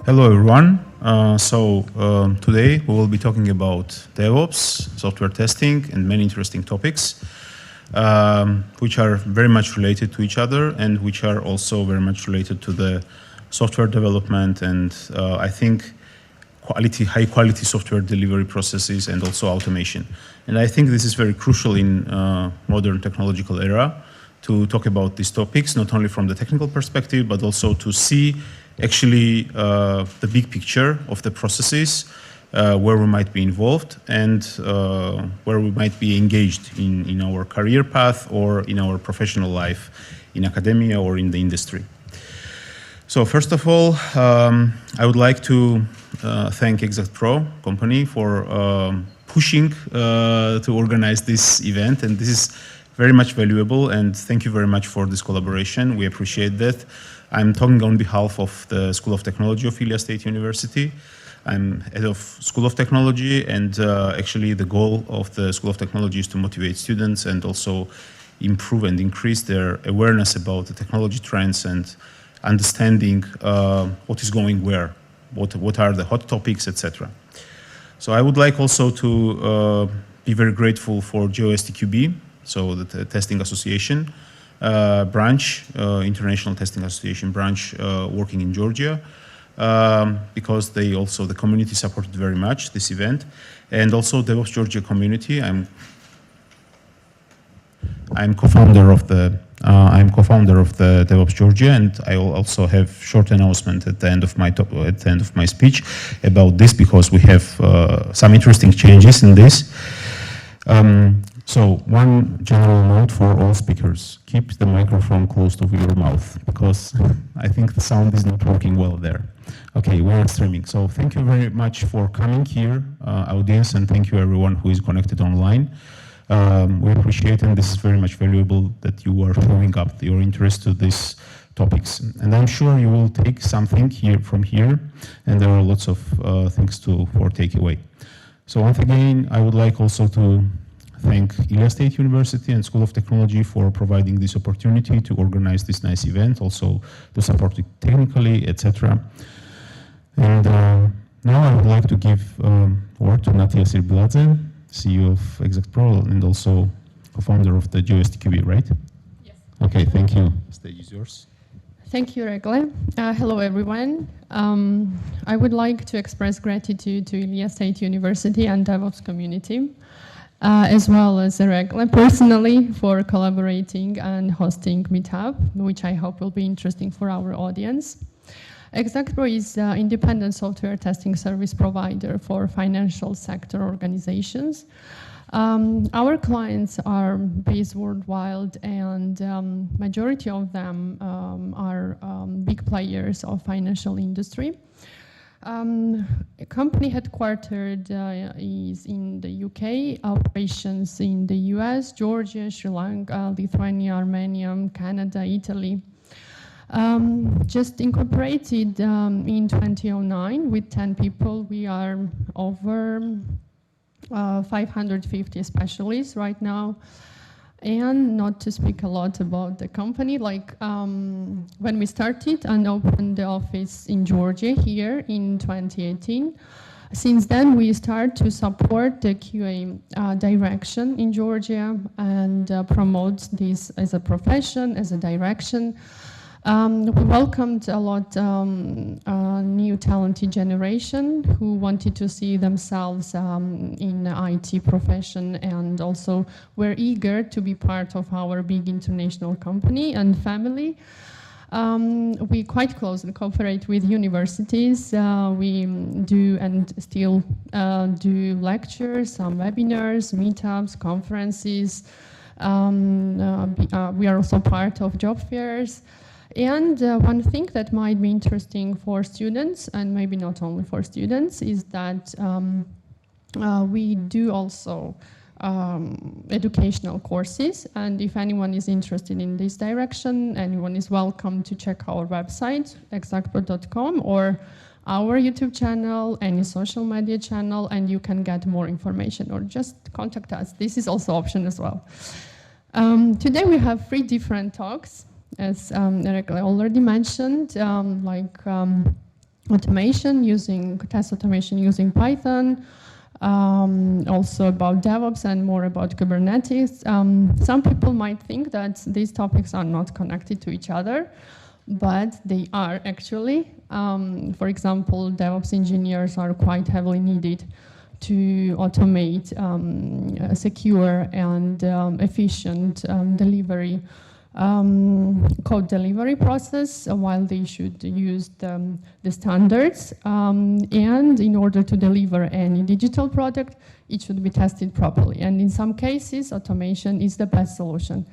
Hello everyone. Today we will be talking about DevOps, software testing, and many interesting topics, which are very much related to each other and which are also very much related to the software development and I think high quality software delivery processes and also automation. And I think this is very crucial in modern technological era to talk about these topics, not only from the technical perspective, but also to see actually the big picture of the processes where we might be involved and where we might be engaged in our career path or in our professional life in academia or in the industry. So first of all, I would like to thank Exactpro company for pushing to organize this event, and this is very much valuable, and thank you very much for this collaboration. We appreciate that. I'm talking on behalf of the School of Technology of Ilia State University. I'm head of School of Technology, and actually the goal of the School of Technology is to motivate students and also improve and increase their awareness about the technology trends and understanding what is going where, what are the hot topics, etc. So I would like also to be very grateful for GeoSTQB, so the testing association, branch, International Testing Association branch working in Georgia, because they also, the community supported very much this event, and also DevOps Georgia community. I'm co-founder of the DevOps Georgia, and I will also have short announcement at the end of my speech about this, because we have some interesting changes in this. So one general note for all speakers: keep the microphone close to your mouth, because I think the sound is not working well there. Okay, we are streaming. So thank you very much for coming here, audience, and thank you everyone who is connected online. We appreciate, and this is very much valuable, that you are showing up your interest to these topics. And I'm sure you will take something here from here, and there are lots of things for takeaway. So once again, I would like also to thank Ilia State University and School of Technology for providing this opportunity to organize this nice event, also to support it technically, etc. And now I would like to give word to Natia Sirbiladze, CEO of Exactpro and also co-founder of the GeoSTQB, right? Yes. Okay, thank you. The stage is yours. Thank you, Erekle. Hello, everyone. I would like to express gratitude to Ilia State University and DevOps community, as well as Erekle personally, for collaborating and hosting Meetup, which I hope will be interesting for our audience. Exactpro is an independent software testing service provider for financial sector organizations. Our clients are based worldwide, and majority of them are big players of financial industry. A company headquartered is in the UK, operations in the US, Georgia, Sri Lanka, Lithuania, Armenia, Canada, Italy. Just incorporated in 2009 with 10 people. We are over 550 specialists right now. And not to speak a lot about the company, like when we started and opened the office in Georgia here in 2018, since then we start to support the QA direction in Georgia and promote this as a profession, as a direction. We welcomed a lot new talented generation who wanted to see themselves in the IT profession, and also were eager to be part of our big international company and family. We quite closely cooperate with universities. We do and still do lectures, some webinars, meetups, conferences. We are also part of job fairs. And one thing that might be interesting for students, and maybe not only for students, is that we do also educational courses. And if anyone is interested in this direction, anyone is welcome to check our website, exactpro.com, or our YouTube channel, any social media channel, and you can get more information, or just contact us. This is also option as well. Today we have 3 different talks. As Erekle already mentioned, automation using test automation using Python, also about DevOps and more about Kubernetes. Some people might think that these topics are not connected to each other, but they are actually. For example, DevOps engineers are quite heavily needed to automate secure and efficient delivery code delivery process, while they should use the standards. And in order to deliver any digital product, it should be tested properly. And in some cases, automation is the best solution.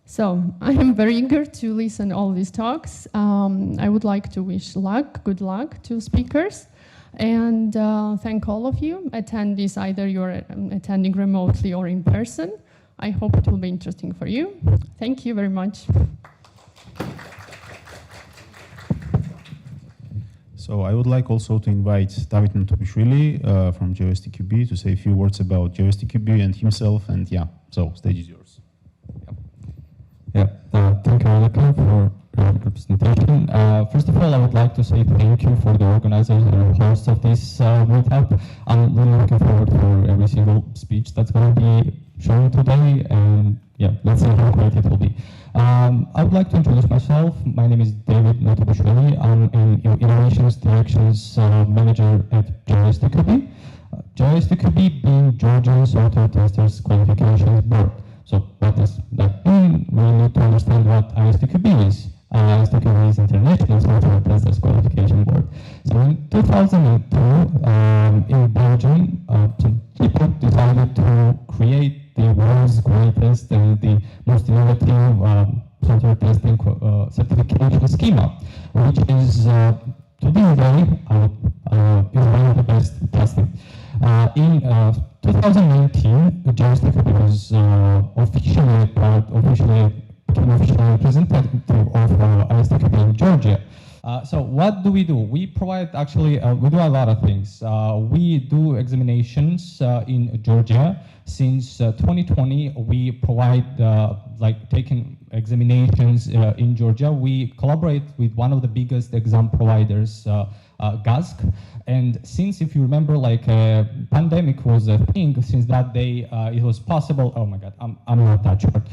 So I am very eager to listen all these talks. I would like to wish good luck to speakers, and thank all of you attendees, either you're attending remotely or in person. I hope it will be interesting for you. Thank you very much. So I would like also to invite David Mnatobishvili from GeoSTQB to say a few words about GeoSTQB and himself, and yeah, so stage is yours. Thank you, Erekle, for your presentation. First of all, I would like to say thank you for the organizers and hosts of this meetup. I'm really looking forward for every single speech that's going to be shown today, and yeah, let's see how great it will be. I would like to introduce myself. My name is David Mnatobishvili. I'm an Innovations Directions Manager at GeoSTQB. GeoSTQB being Georgian Software Testers Qualifications Board. So what does that mean? We need to understand what ISTQB is. ISTQB is International Software Testers Qualification Board. So in 2002, in Belgium, some people decided to create the world's greatest and the most innovative software testing certification schema, which is to this day is one of the best testing. In 2019, GeoSTQB was officially representative of ISTQB in Georgia. So what do? We provide we do a lot of things. We do examinations in Georgia. Since 2020, we provide taking examinations in Georgia. We collaborate with one of the biggest exam providers, GASC. And since, if you remember, pandemic was a thing, since that day, it was possible, oh my God, I'm not that short.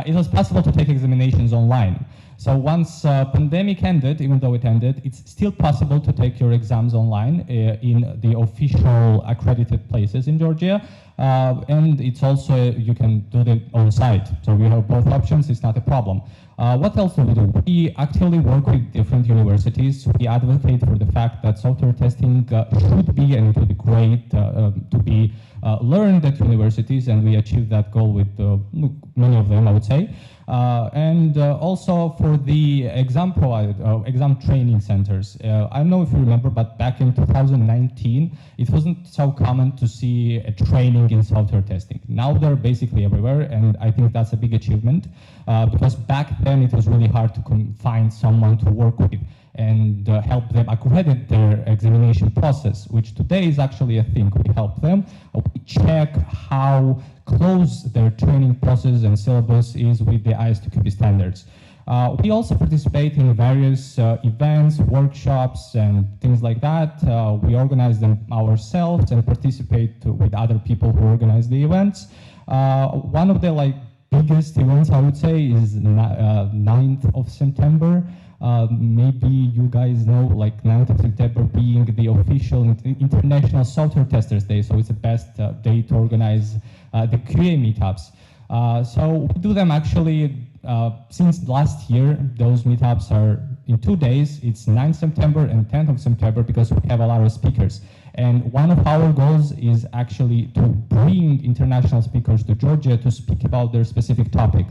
It was possible to take examinations online. So once pandemic ended, even though it ended, it's still possible to take your exams online in the official accredited places in Georgia. And it's also, you can do it on site. So we have both options, it's not a problem. What else do we do? We actively work with different universities. We advocate for the fact that software testing should be, and it would be great to be learned at universities, and we achieve that goal with many of them, I would say. And also for the exam training centers. I don't know if you remember, but back in 2019, it wasn't so common to see a training in software testing. Now they're basically everywhere, and I think that's a big achievement because back then it was really hard to find someone to work with and help them accredit their examination process, which today is actually a thing. We help them. We check how close their training process and syllabus is with the ISTQB standards. We also participate in various events, workshops, and things like that. We organize them ourselves and participate with other people who organize the events. One of the biggest events, I would say, is 9th of September. Maybe you guys know 9th of September being the official International Software Testers Day, so it's the best day to organize the QA meetups. So we do them actually since last year. Those meetups are in 2 days. It's 9th September and 10th of September because we have a lot of speakers. And one of our goals is actually to bring international speakers to Georgia to speak about their specific topic.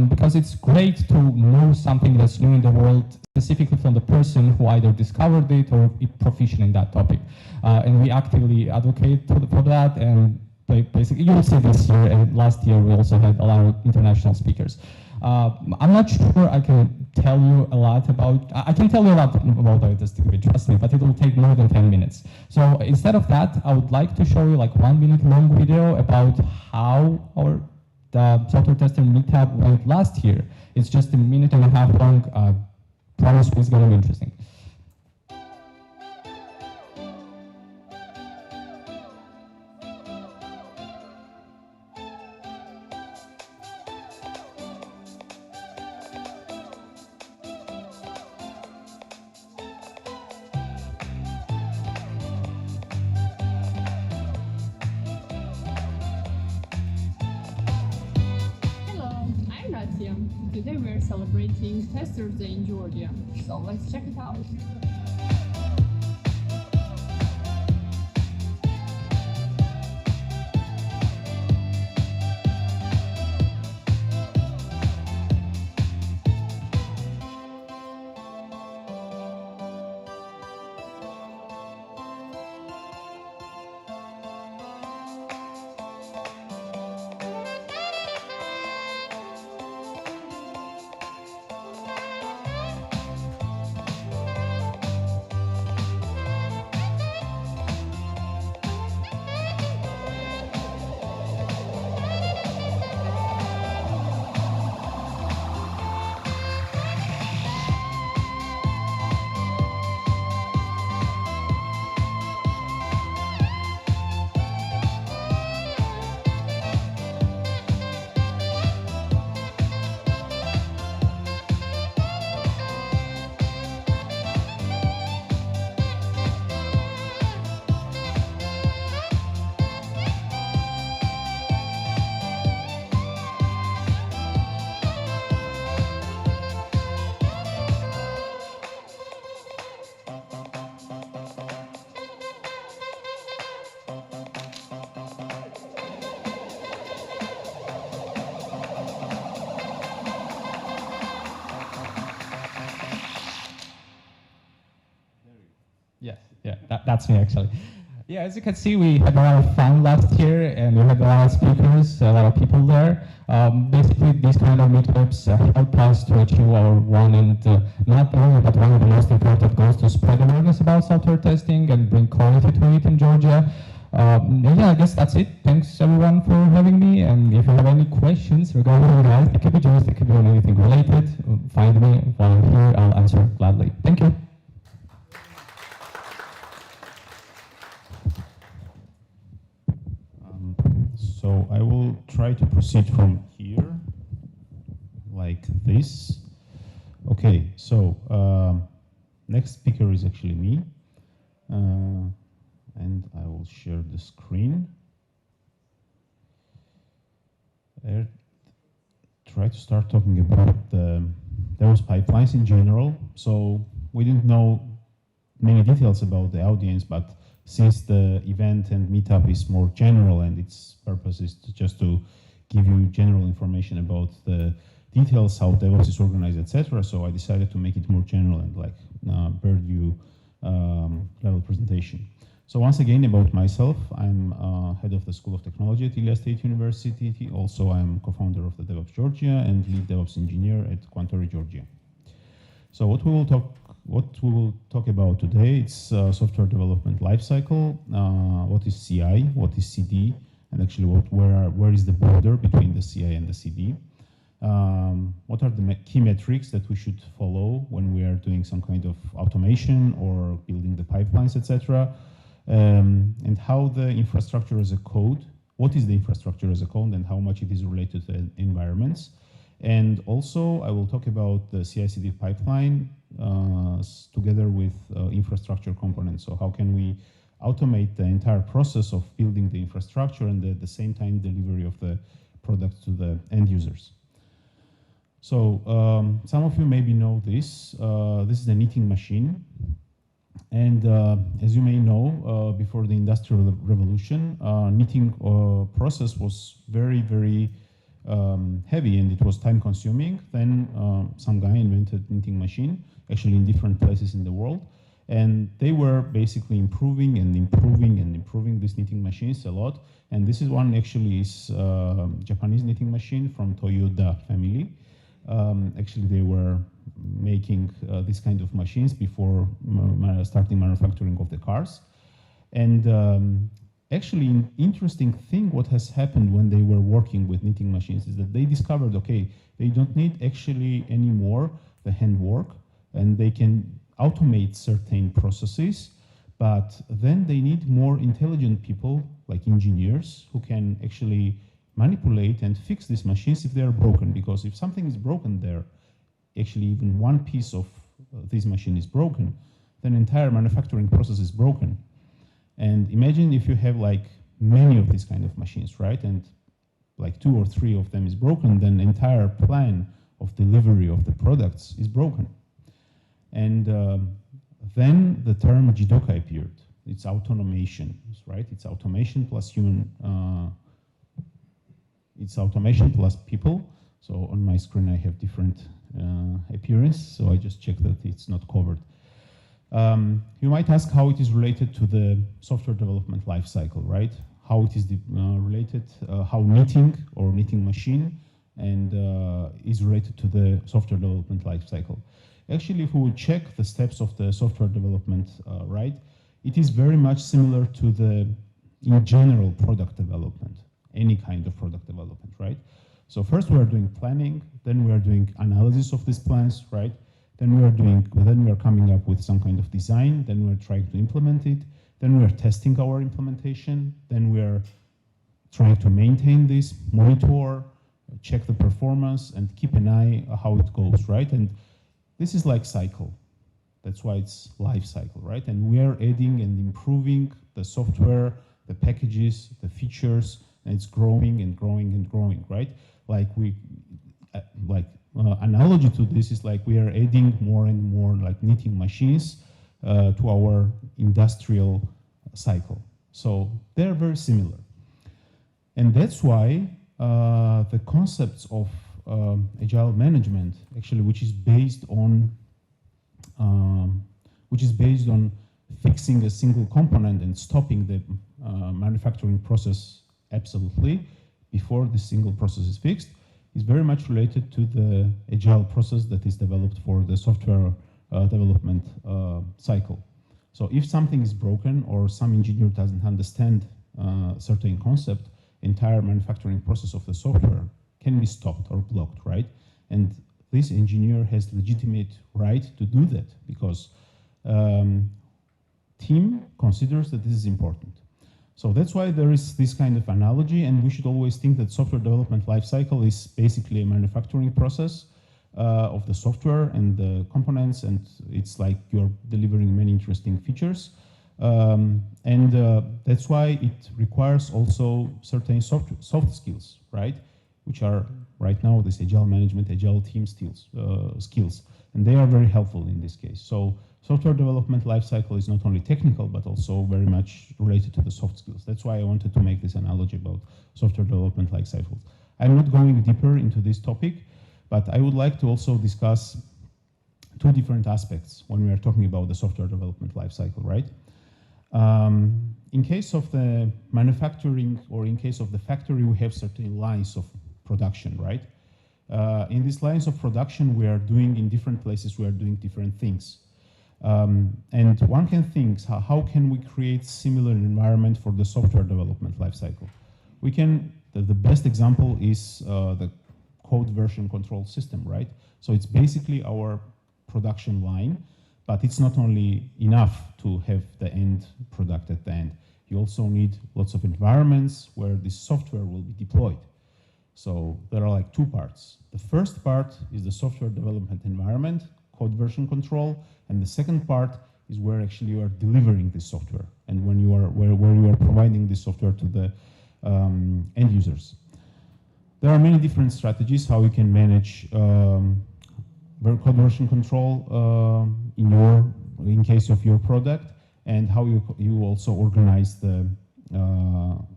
Because it's great to know something that's new in the world, specifically from the person who either discovered it or is proficient in that topic. And we actively advocate for that. And basically, you will see this year and last year we also had a lot of international speakers. I'm not sure I can tell you a lot about, I can tell you a lot about ISTQB, trust me, but it will take more than 10 minutes. So instead of that, I would like to show you 1 minute long video about how the software tester meetup went last year. It's just a minute and a half long. Promise it's going to be interesting. today we are celebrating Testers Day in Georgia. So let's check it out. Yes, yeah, that's me actually. Yeah, as you can see, we had a lot of fun last year, and we had a lot of speakers, a lot of people there. Basically, these kind of meetups help us to achieve our one and not only, but one of the most important goals, to spread awareness about software testing and bring quality to it in Georgia. Yeah, I guess that's it. Thanks everyone for having me. And if you have any questions regarding GeoSTQB, GeoSTQB, or anything related, find me while I'm here. I'll answer gladly. Thank you. So I will try to proceed from here, like this. Okay, so next speaker is actually me. And I will share the screen. I'll try to start talking about the DevOps pipelines in general. So we didn't know many details about the audience, but since the event and meetup is more general and its purpose is just to give you general information about the details, how DevOps is organized, etc. So I decided to make it more general and like bird view level presentation. So once again, about myself, I'm head of the School of Technology at Ilia State University. Also, I'm co-founder of the DevOps Georgia and lead DevOps engineer at Quantori, Georgia. So what we will talk about today, it's software development lifecycle. What is CI? What is CD? And actually, where is the border between the CI and the CD? What are the key metrics that we should follow when we are doing some kind of automation or building the pipelines, etc.? And how the infrastructure as a code, what is the infrastructure as a code and how much it is related to environments. And also I will talk about the CI/CD pipeline together with infrastructure components. So how can we automate the entire process of building the infrastructure and at the same time delivery of the product to the end users. So some of you maybe know this. This is a knitting machine. And as you may know, before the Industrial Revolution, knitting process was very, very heavy and it was time consuming. Then some guy invented knitting machine, actually in different places in the world. And they were basically improving and improving and improving these knitting machines a lot. And this is one actually is Japanese knitting machine from Toyota family. Actually, they were making this kind of machines before starting manufacturing of the cars. And actually, an interesting thing what has happened when they were working with knitting machines is that they discovered, okay, they don't need actually anymore the handwork, and they can automate certain processes, but then they need more intelligent people, like engineers, who can actually manipulate and fix these machines if they are broken, because if something is broken there, actually even one piece of this machine is broken, then entire manufacturing process is broken. And imagine if you have like many of these kind of machines, right? And like 2 or 3 of them is broken, then entire plan of delivery of the products is broken. And then the term JIDOKA appeared. It's automation, right? It's automation plus human, it's automation plus people. So on my screen I have different appearance, so I just checked that it's not covered. You might ask how it is related to the software development lifecycle, right? How it is related, how knitting or knitting machine and is related to the software development lifecycle. Actually, if we would check the steps of the software development, right, it is very much similar to the, in general, product development, any kind of product development, right? So first we are doing planning, then we are doing analysis of these plans, right? Then we are coming up with some kind of design, then we are trying to implement it, then we are testing our implementation, then we are trying to maintain this, monitor, check the performance, and keep an eye on how it goes, right? And this is like cycle. That's why it's life cycle, right? And we are adding and improving the software, the packages, the features, and it's growing and growing and growing, right? Like analogy to this is like we are adding more and more like knitting machines to our industrial cycle. So they're very similar. And that's why the concepts of agile management, actually, which is based on fixing a single component and stopping the manufacturing process absolutely before the single process is fixed, is very much related to the agile process that is developed for the software development cycle. So if something is broken or some engineer doesn't understand a certain concept, entire manufacturing process of the software can be stopped or blocked, right? And this engineer has legitimate right to do that because team considers that this is important. So that's why there is this kind of analogy, and we should always think that software development lifecycle is basically a manufacturing process of the software and the components, and it's like you're delivering many interesting features. That's why it requires also certain soft skills, right? Which are right now this agile management, agile team skills, and they are very helpful in this case. So software development lifecycle is not only technical, but also very much related to the soft skills. That's why I wanted to make this analogy about software development lifecycle. I'm not going deeper into this topic, but I would like to also discuss two different aspects when we are talking about the software development lifecycle, right? In case of the manufacturing or in case of the factory, we have certain lines of production, right? In these lines of production, we are doing in different places, we are doing different things. And one can think, how can we create similar environment for the software development lifecycle? We can, the best example is the code version control system, right? So it's basically our production line, but it's not only enough to have the end product at the end. You also need lots of environments where this software will be deployed. So there are like two parts. The first part is the software development environment, code version control, and the second part is where actually you are delivering this software and when you are where you are providing this software to the end users. There are many different strategies how you can manage code version control in case of your product, and how you also organize the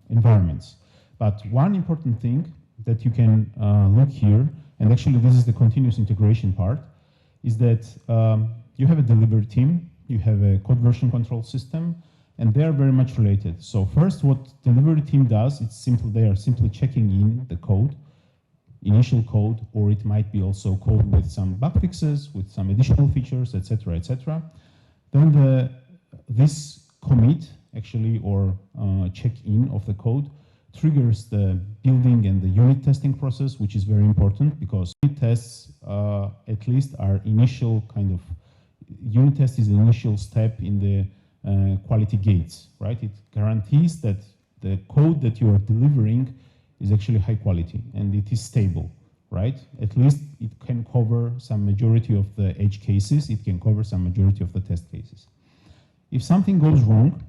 environments. But one important thing that you can look here, and actually this is the continuous integration part, is that you have a delivery team, you have a code version control system, and they are very much related. So first, what delivery team does, it's simple. They are simply checking in the code, initial code, or it might be also code with some bug fixes, with some additional features, etc., etc. Then this commit actually, or check-in of the code, triggers the building and the unit testing process, which is very important because unit tests at least are initial kind of, unit test is the initial step in the quality gates, right? It guarantees that the code that you are delivering is actually high quality and it is stable, right? At least it can cover some majority of the edge cases, it can cover some majority of the test cases. If something goes wrong,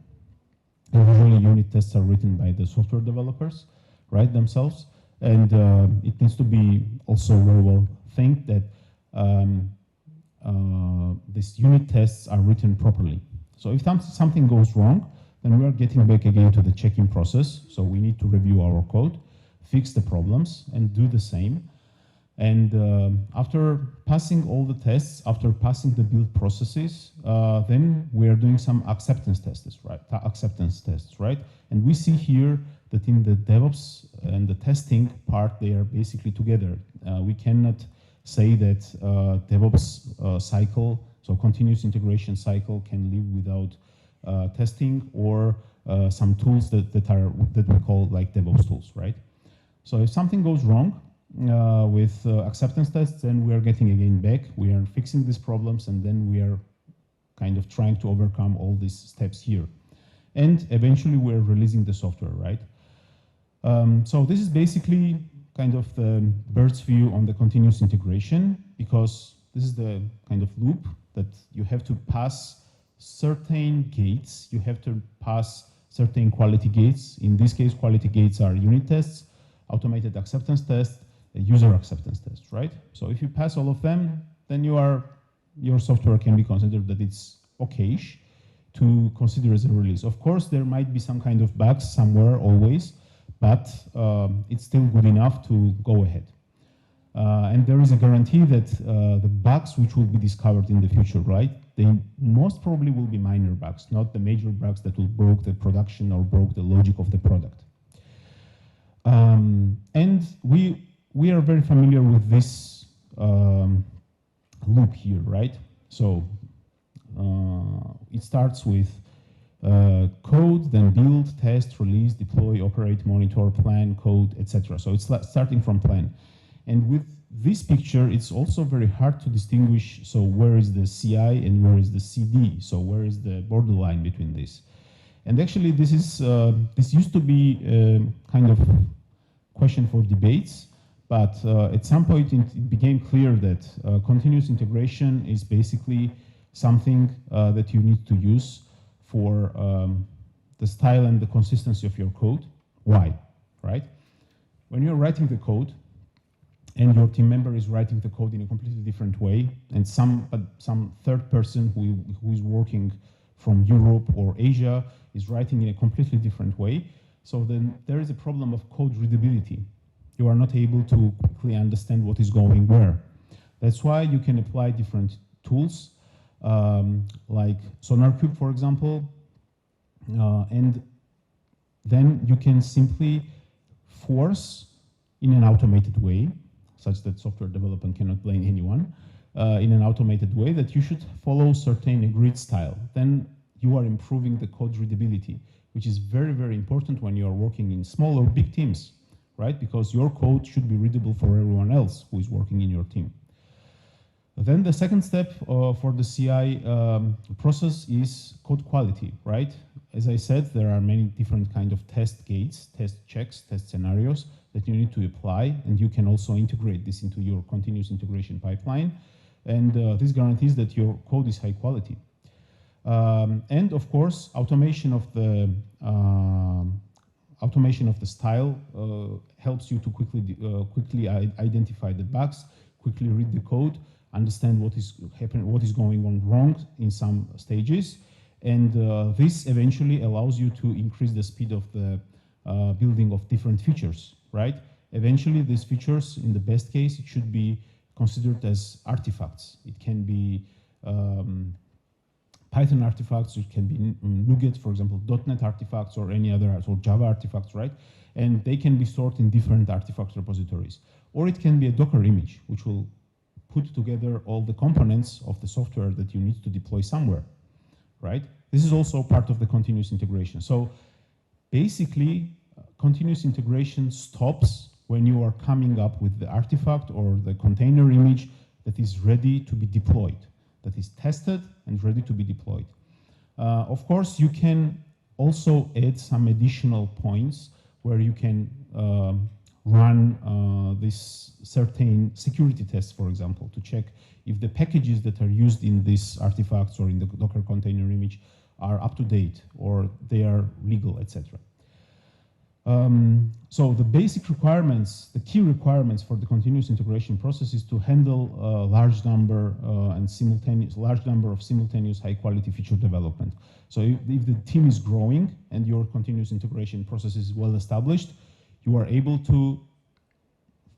usually unit tests are written by the software developers, right, themselves. And it needs to be also very well think that these unit tests are written properly. So if something goes wrong, then we are getting back again to the checking process. So we need to review our code, fix the problems, and do the same. And after passing all the tests, after passing the build processes, then we are doing some acceptance tests, right? And we see here that in the DevOps and the testing part, they are basically together. We cannot say that DevOps cycle, so continuous integration cycle, can live without testing or some tools that we call like DevOps tools, right? So if something goes wrong with acceptance tests, then we are getting again back, we are fixing these problems, and then we are kind of trying to overcome all these steps here. And eventually we're releasing the software, right? So this is basically kind of the bird's view on the continuous integration, because this is the kind of loop that you have to pass certain gates, you have to pass certain quality gates. In this case, quality gates are unit tests, automated acceptance tests, user acceptance tests, right? So if you pass all of them, then your software can be considered that it's okay-ish to consider as a release. Of course, there might be some kind of bugs somewhere always, but it's still good enough to go ahead. And there is a guarantee that the bugs which will be discovered in the future, right, they most probably will be minor bugs, not the major bugs that will break the production or broke the logic of the product. And we are very familiar with this loop here, right? So it starts with code, then build, test, release, deploy, operate, monitor, plan, code, etc. So it's starting from plan. And with this picture, it's also very hard to distinguish, so where is the CI and where is the CD? So where is the borderline between this? And actually this is this used to be kind of question for debates, but at some point it became clear that continuous integration is basically something that you need to use for the style and the consistency of your code. Why, right? When you're writing the code and your team member is writing the code in a completely different way, and some third person who is working from Europe or Asia is writing in a completely different way, so then there is a problem of code readability. You are not able to quickly understand what is going where. That's why you can apply different tools, like SonarQube, for example, and then you can simply force in an automated way, such that software development cannot blame anyone, in an automated way that you should follow certain agreed style. Then you are improving the code readability, which is very, very important when you are working in small or big teams, right? Because your code should be readable for everyone else who is working in your team. Then the second step for the CI process is code quality, right? As I said, there are many different kind of test gates, test checks, test scenarios that you need to apply, and you can also integrate this into your continuous integration pipeline. And this guarantees that your code is high quality. And of course, automation of the style helps you to quickly identify the bugs, quickly read the code, understand what is happening, what is going on wrong in some stages, and this eventually allows you to increase the speed of the building of different features, right? Eventually, these features, in the best case, it should be considered as artifacts. It can be Python artifacts, it can be NuGet, for example, .NET artifacts, or any other, or Java artifacts, right? And they can be stored in different artifact repositories. Or it can be a Docker image, which will put together all the components of the software that you need to deploy somewhere, right? This is also part of the continuous integration. So basically, continuous integration stops when you are coming up with the artifact or the container image that is ready to be deployed, that is tested and ready to be deployed. Of course, you can also add some additional points where you can run this certain security tests, for example, to check if the packages that are used in these artifacts or in the Docker container image are up to date or they are legal, etc. So the basic requirements, the key requirements for the continuous integration process is to handle a large number of simultaneous high-quality feature development. So if the team is growing and your continuous integration process is well established, you are able to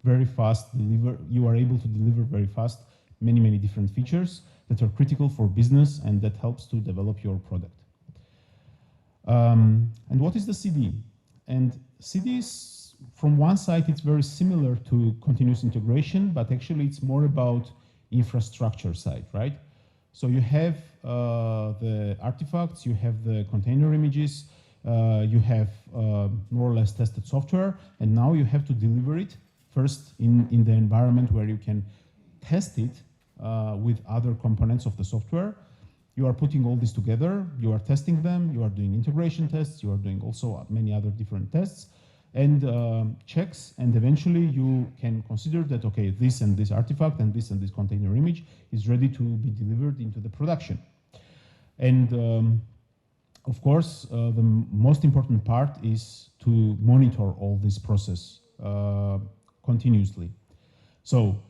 very fast deliver. You are able to deliver very fast many different features that are critical for business and that helps to develop your product. And what is the CD? And CD is, from one side, it's very similar to continuous integration, but actually it's more about infrastructure side, right? So you have the artifacts, you have the container images, you have more or less tested software, and now you have to deliver it first in the environment where you can test it with other components of the software. You are putting all this together, you are testing them, you are doing integration tests, you are doing also many other different tests and checks, and eventually you can consider that, okay, this and this artifact and this container image is ready to be delivered into the production. And of course, the most important part is to monitor all this process continuously. So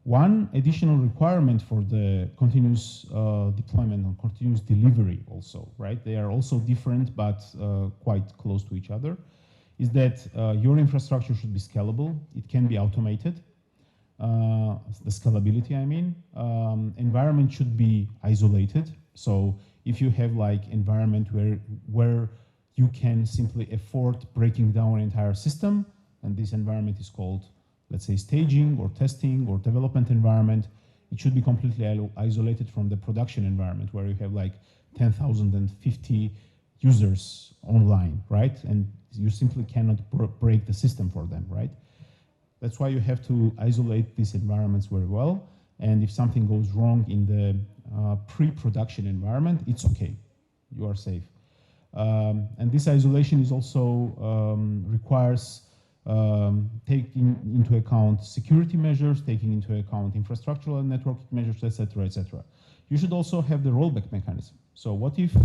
one additional requirement for the continuous deployment and continuous delivery also, right? They are also different, but quite close to each other, is that your infrastructure should be scalable. It can be automated. The scalability, I mean. Environment should be isolated. So if you have like environment where you can simply afford breaking down an entire system, and this environment is called, let's say, staging or testing or development environment, it should be completely isolated from the production environment where you have like 10,050 users online, right? And you simply cannot break the system for them, right? That's why you have to isolate these environments very well. And if something goes wrong in the pre-production environment, it's okay, you are safe. And this isolation is also requires taking into account security measures, taking into account infrastructural and networking measures, etc., etc. You should also have the rollback mechanism. So what if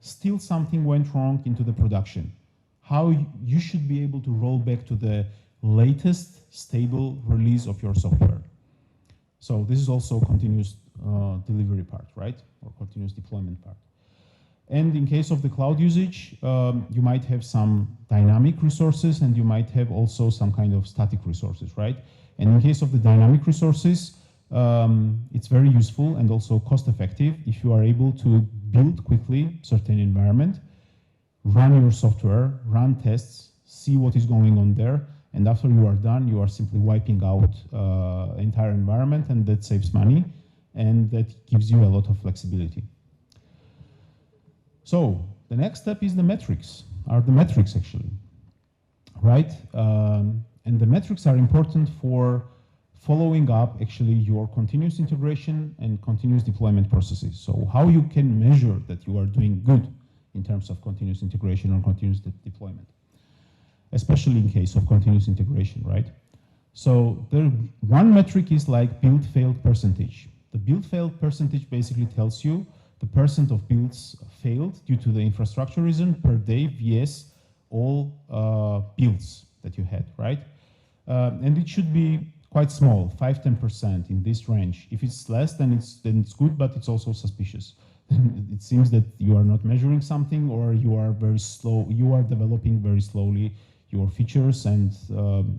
still something went wrong into the production? How you should be able to roll back to the latest stable release of your software. So this is also continuous delivery part, right? Or continuous deployment part. And in case of the cloud usage, you might have some dynamic resources and you might have also some kind of static resources, right? And in case of the dynamic resources, it's very useful and also cost effective if you are able to build quickly certain environment, run your software, run tests, see what is going on there, and after you are done, you are simply wiping out entire environment, and that saves money and that gives you a lot of flexibility. So the next step is the metrics, actually, right? And the metrics are important for following up actually your continuous integration and continuous deployment processes. So how you can measure that you are doing good in terms of continuous integration or continuous deployment, especially in case of continuous integration, right? So one metric is like build failed percentage. The build failed percentage basically tells you the percent of builds failed due to the infrastructure reason per day vs all builds that you had, right? And it should be quite small, 5–10% in this range. If it's less, then it's good, but it's also suspicious. It seems that you are not measuring something, or you are very slow. You are developing very slowly your features, and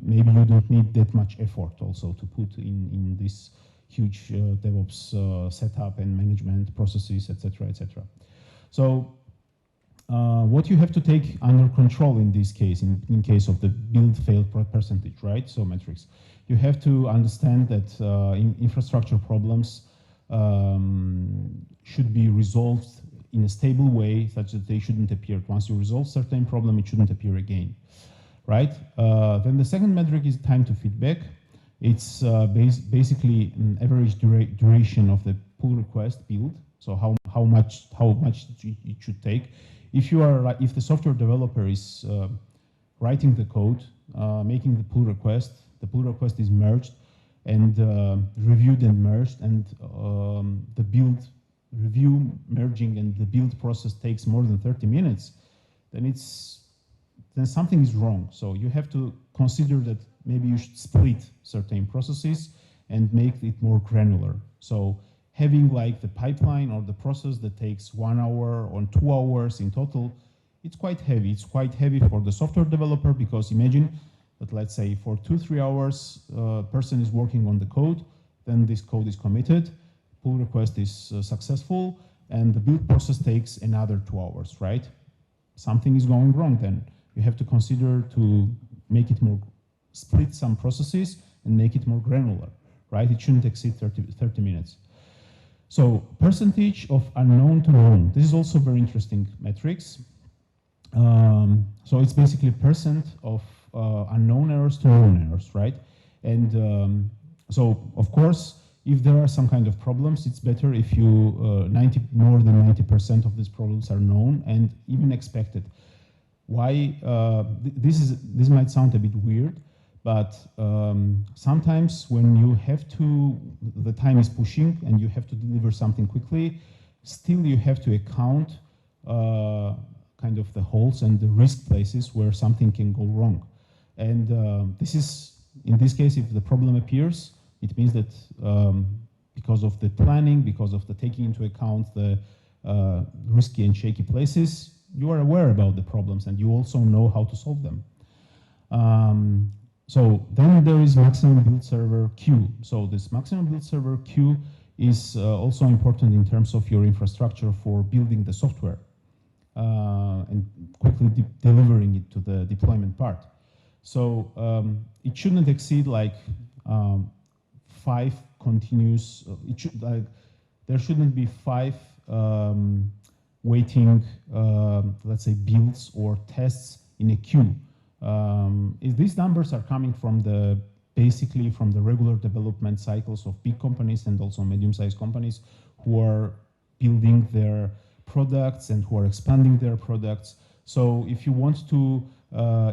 maybe you don't need that much effort also to put in this huge DevOps setup and management processes, etc., etc. So what you have to take under control in this case, in case of the build failed percentage, right? So metrics. You have to understand that infrastructure problems should be resolved in a stable way, such that they shouldn't appear. Once you resolve certain problem, it shouldn't appear again, right? Then the second metric is time to feedback. It's basically an average duration of the pull request build. So how much it should take. If the software developer is writing the code, making the pull request is merged and reviewed and merged, and the build review, merging, and the build process takes more than 30 minutes, then then something is wrong. So you have to consider that maybe you should split certain processes and make it more granular. So having like the pipeline or the process that takes 1 hour or 2 hours in total, it's quite heavy. It's quite heavy for the software developer, because imagine that, let's say, for 2-3 hours, a person is working on the code, then this code is committed, pull request is successful, and the build process takes another 2 hours, right? Something is going wrong then. You have to consider to make it more, split some processes and make it more granular, right? It shouldn't exceed 30 minutes. So percentage of unknown to known. This is also very interesting metrics. So it's basically percent of unknown errors to known errors, right? And so, of course, if there are some kind of problems, it's better if you more than 90% of these problems are known and even expected. Why? This might sound a bit weird, but sometimes when you have to, the time is pushing and you have to deliver something quickly, still you have to account kind of the holes and the risk places where something can go wrong. And this is, in this case, if the problem appears, it means that because of the planning, because of the taking into account the risky and shaky places, you are aware about the problems and you also know how to solve them. So then there is maximum build server queue. So this maximum build server queue is also important in terms of your infrastructure for building the software and quickly delivering it to the deployment part. So it shouldn't exceed like 5 continuous, there shouldn't be 5 waiting, let's say, builds or tests in a queue. These numbers are coming from basically from the regular development cycles of big companies and also medium-sized companies who are building their products and who are expanding their products. So if you want to,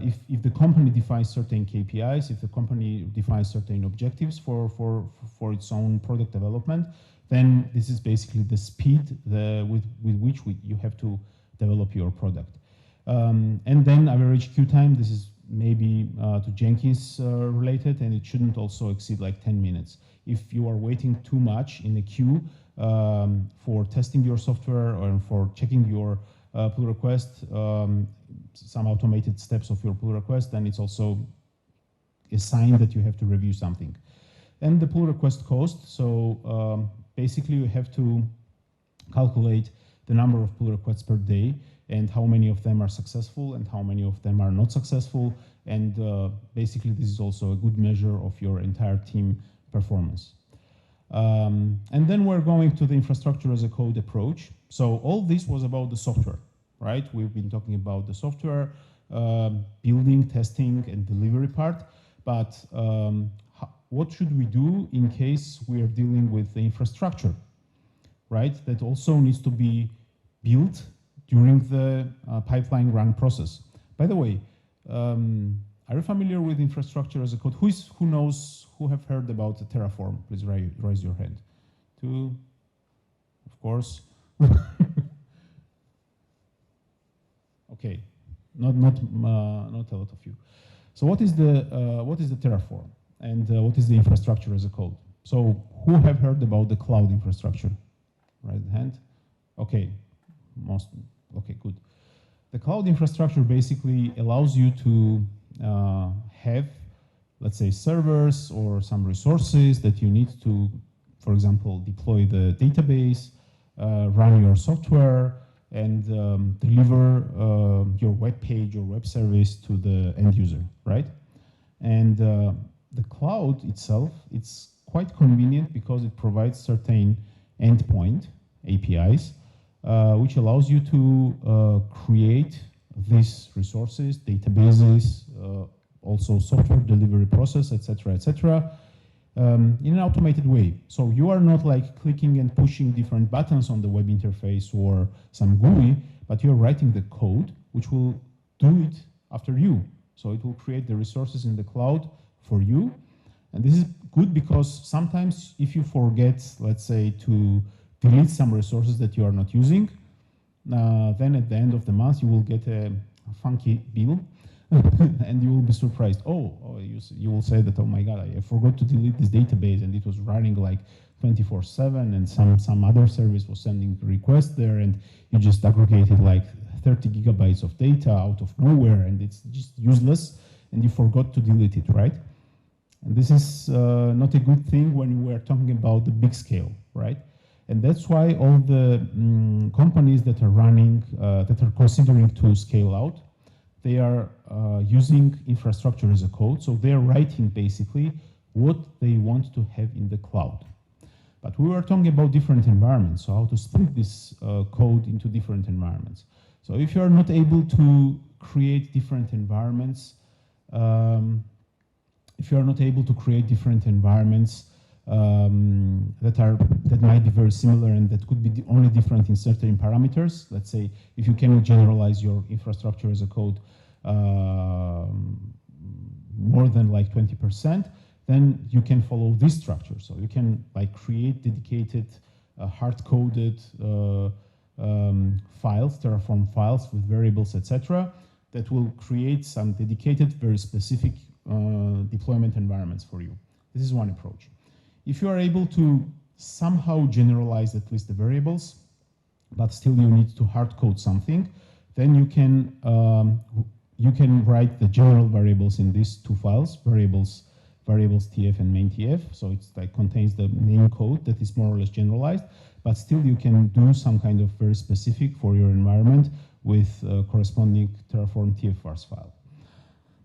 if the company defines certain KPIs, if the company defines certain objectives for its own product development, then this is basically the speed with which you have to develop your product. And then average queue time, this is maybe to Jenkins related, and it shouldn't also exceed like 10 minutes. If you are waiting too much in the queue for testing your software or for checking your pull request, some automated steps of your pull request, then it's also a sign that you have to review something. And the pull request cost, so basically you have to calculate the number of pull requests per day and how many of them are successful and how many of them are not successful. And basically this is also a good measure of your entire team performance. And then we're going to the infrastructure as a code approach. So all this was about the software, right? We've been talking about the software, building, testing, and delivery part. But what should we do in case we are dealing with the infrastructure, right? That also needs to be built during the pipeline run process. By the way, are you familiar with infrastructure as a code? Who have heard about Terraform? Please raise your hand. 2, of course. Okay, not a lot of you. So what is the Terraform, and what is the infrastructure as a code? So who have heard about the cloud infrastructure? Raise the hand. Okay, okay, good. The cloud infrastructure basically allows you to have, let's say, servers or some resources that you need to, for example, deploy the database, run your software, and deliver your web page or web service to the end user, right? And the cloud itself, it's quite convenient because it provides certain endpoint APIs, which allows you to create these resources, databases, also software delivery process, etc., in an automated way. So you are not like clicking and pushing different buttons on the web interface or some GUI, but you're writing the code, which will do it after you. So it will create the resources in the cloud for you. And this is good because sometimes if you forget, let's say, to delete some resources that you are not using, then at the end of the month you will get a funky bill and you will be surprised. You will say that, oh my God, I forgot to delete this database, and it was running like 24/7, and some other service was sending requests there, and you just aggregated like 30 gigabytes of data out of nowhere, and it's just useless, and you forgot to delete it, right? And this is not a good thing when we are talking about the big scale, right? And that's why all the companies that are running, that are considering to scale out, they are using infrastructure as a code. So they are writing basically what they want to have in the cloud. But we were talking about different environments, so how to split this code into different environments. So if you are not able to create different environments, that might be very similar and that could be only different in certain parameters. Let's say if you cannot generalize your infrastructure as a code more than like 20%, then you can follow this structure. So you can like create dedicated hard-coded files, Terraform files with variables, etc., that will create some dedicated, very specific deployment environments for you. This is one approach. If you are able to somehow generalize at least the variables, but still you need to hard code something, then you can write the general variables in these two files, variables tf and main tf. So it's like contains the main code that is more or less generalized, but still you can do some kind of very specific for your environment with corresponding Terraform tf-vars file.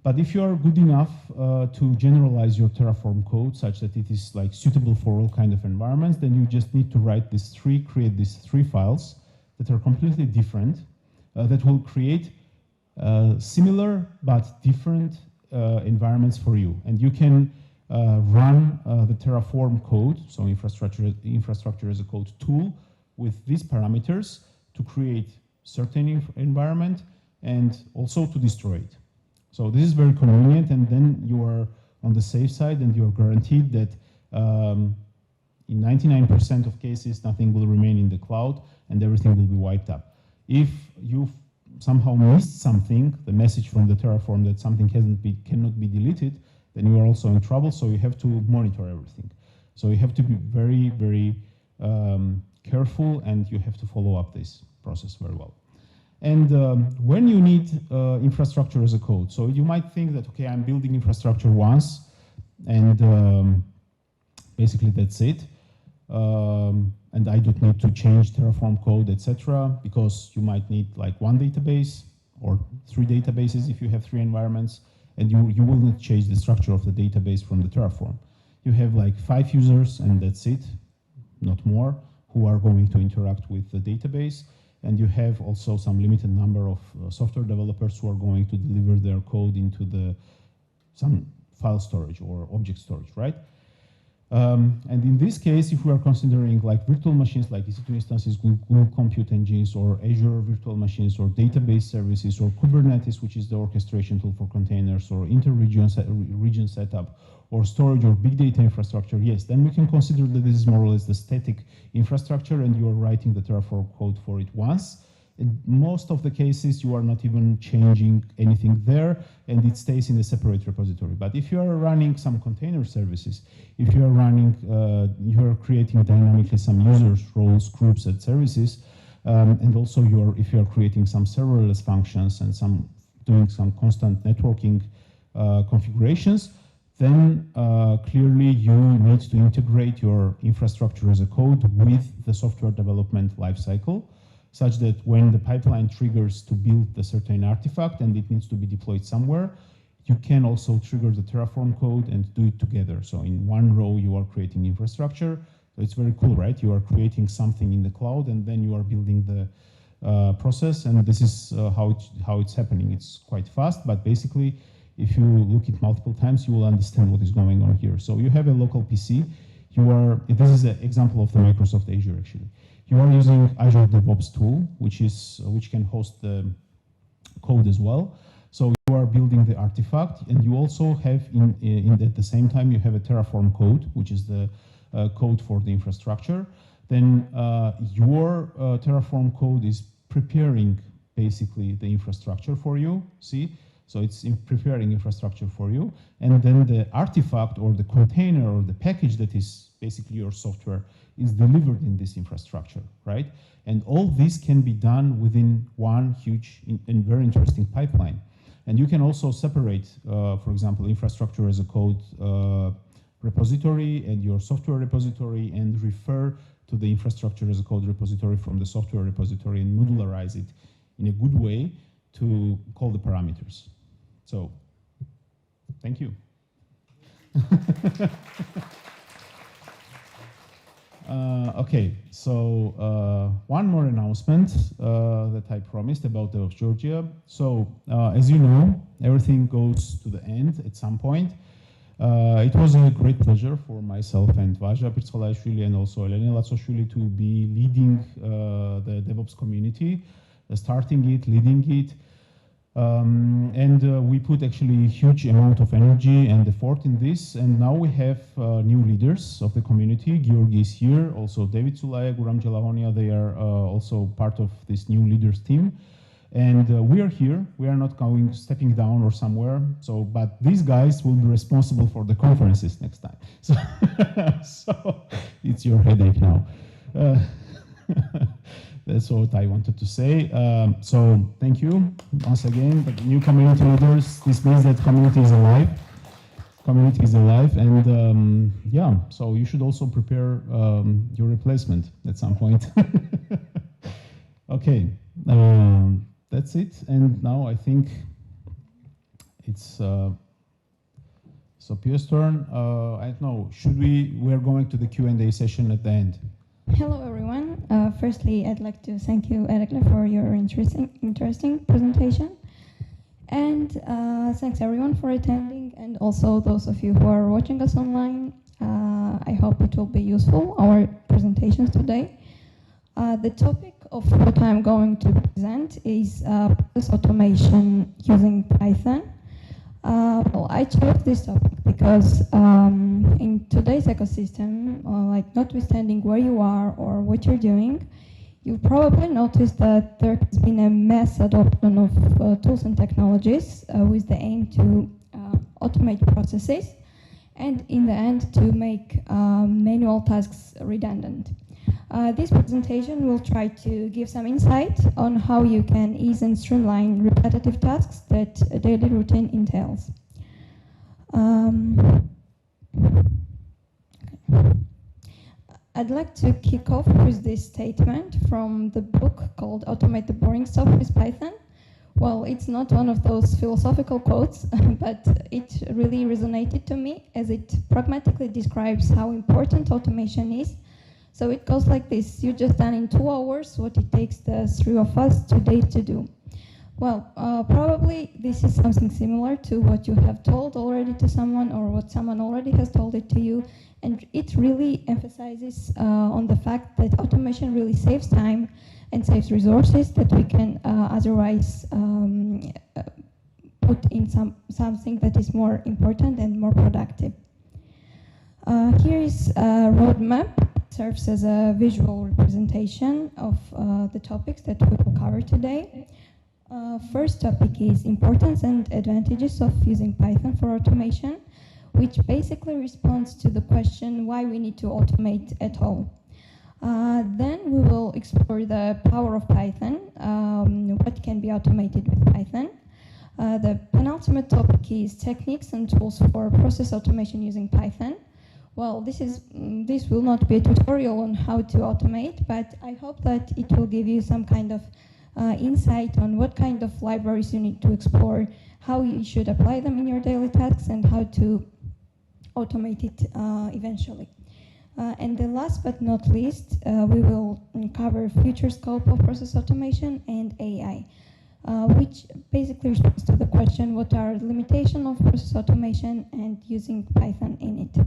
But if you are good enough to generalize your Terraform code such that it is like suitable for all kind of environments, then you just need to create these three files that are completely different, that will create similar but different environments for you. And you can run the Terraform code, so infrastructure as a code tool, with these parameters to create certain environment and also to destroy it. So this is very convenient, and then you are on the safe side, and you are guaranteed that in 99% of cases, nothing will remain in the cloud, and everything will be wiped up. If you somehow missed something, the message from the Terraform that something cannot be deleted, then you are also in trouble, so you have to monitor everything. So you have to be very, very careful, and you have to follow up this process very well. And when you need infrastructure as a code, so you might think that, okay, I'm building infrastructure once, and basically that's it. And I don't need to change Terraform code, etc., because you might need like one database or 3 databases if you have 3 environments, and you will not change the structure of the database from the Terraform. You have like 5 users, and that's it, not more, who are going to interact with the database. And you have also some limited number of software developers who are going to deliver their code into some file storage or object storage, right? And in this case, if we are considering like virtual machines like EC2 instances, Google Compute Engines, or Azure virtual machines, or database services, or Kubernetes, which is the orchestration tool for containers, or inter-region setup, or storage or big data infrastructure, yes, then we can consider that this is more or less the static infrastructure, and you are writing the Terraform code for it once. In most of the cases, you are not even changing anything there, and it stays in a separate repository. But if you are running some container services, if you are running, you are creating dynamically some users, roles, groups, and services, and also if you are creating some serverless functions and doing some constant networking configurations, then clearly you need to integrate your infrastructure as a code with the software development lifecycle, such that when the pipeline triggers to build a certain artifact and it needs to be deployed somewhere, you can also trigger the Terraform code and do it together. So in one row, you are creating infrastructure. So it's very cool, right? You are creating something in the cloud, and then you are building the process, and this is how it's happening. It's quite fast, but basically, if you look at multiple times, you will understand what is going on here. So you have a local PC. This is an example of the Microsoft Azure, actually. You are using Azure DevOps tool, which can host the code as well. So you are building the artifact, and you also have at the same time you have a Terraform code, which is the code for the infrastructure. Then your Terraform code is preparing basically the infrastructure for you. See, So it's in preparing infrastructure for you. And then the artifact or the container or the package that is basically your software is delivered in this infrastructure, right? And all this can be done within one huge and very interesting pipeline. And you can also separate, for example, infrastructure as a code repository and your software repository, and refer to the infrastructure as a code repository from the software repository and modularize it in a good way to call the parameters. So, thank you. Okay, so one more announcement that I promised about DevOps Georgia. So, as you know, everything goes to the end at some point. It was a great pleasure for myself and Vaja Sirbiladze and also Elena Latsashvili to be leading the DevOps community, starting it, leading it. And we put actually a huge amount of energy and effort in this, and now we have new leaders of the community. Giorgi is here, also David Sulaya, Guram Jelahonia, they are also part of this new leaders team. And we are here, we are not stepping down or somewhere, so, but these guys will be responsible for the conferences next time. So, so it's your headache now. That's what I wanted to say. So thank you once again. The new community leaders, this means that community is alive. Community is alive, and yeah, so you should also prepare your replacement at some point. Okay, that's it. And now I think it's Sopio's turn. I don't know, we're going to the Q&A session at the end. Hello everyone. Firstly, I'd like to thank you, Erekle, for your interesting presentation. And thanks everyone for attending, and also those of you who are watching us online. I hope it will be useful, our presentations today. The topic of what I'm going to present is process automation using Python. Well, I chose this topic because in today's ecosystem, like notwithstanding where you are or what you're doing, you've probably noticed that there has been a mass adoption of tools and technologies with the aim to automate processes and in the end to make manual tasks redundant. This presentation will try to give some insight on how you can ease and streamline repetitive tasks that a daily routine entails. I'd like to kick off with this statement from the book called Automate the Boring Stuff with Python. Well, it's not one of those philosophical quotes, but it really resonated to me as it pragmatically describes how important automation is. So it goes like this: you just done in 2 hours what it takes the 3 of us 2 days to do. Well, probably this is something similar to what you have told already to someone or what someone already has told it to you. And it really emphasizes on the fact that automation really saves time and saves resources that we can otherwise put in something that is more important and more productive. Here is a roadmap. Serves as a visual representation of the topics that we will cover today. First topic is importance and advantages of using Python for automation, which basically responds to the question why we need to automate at all. Then we will explore the power of Python, what can be automated with Python. The penultimate topic is techniques and tools for process automation using Python. Well, this will not be a tutorial on how to automate, but I hope that it will give you some kind of insight on what kind of libraries you need to explore, how you should apply them in your daily tasks, and how to automate it eventually. And the last but not least, we will cover future scope of process automation and AI, which basically responds to the question, what are the limitations of process automation and using Python in it?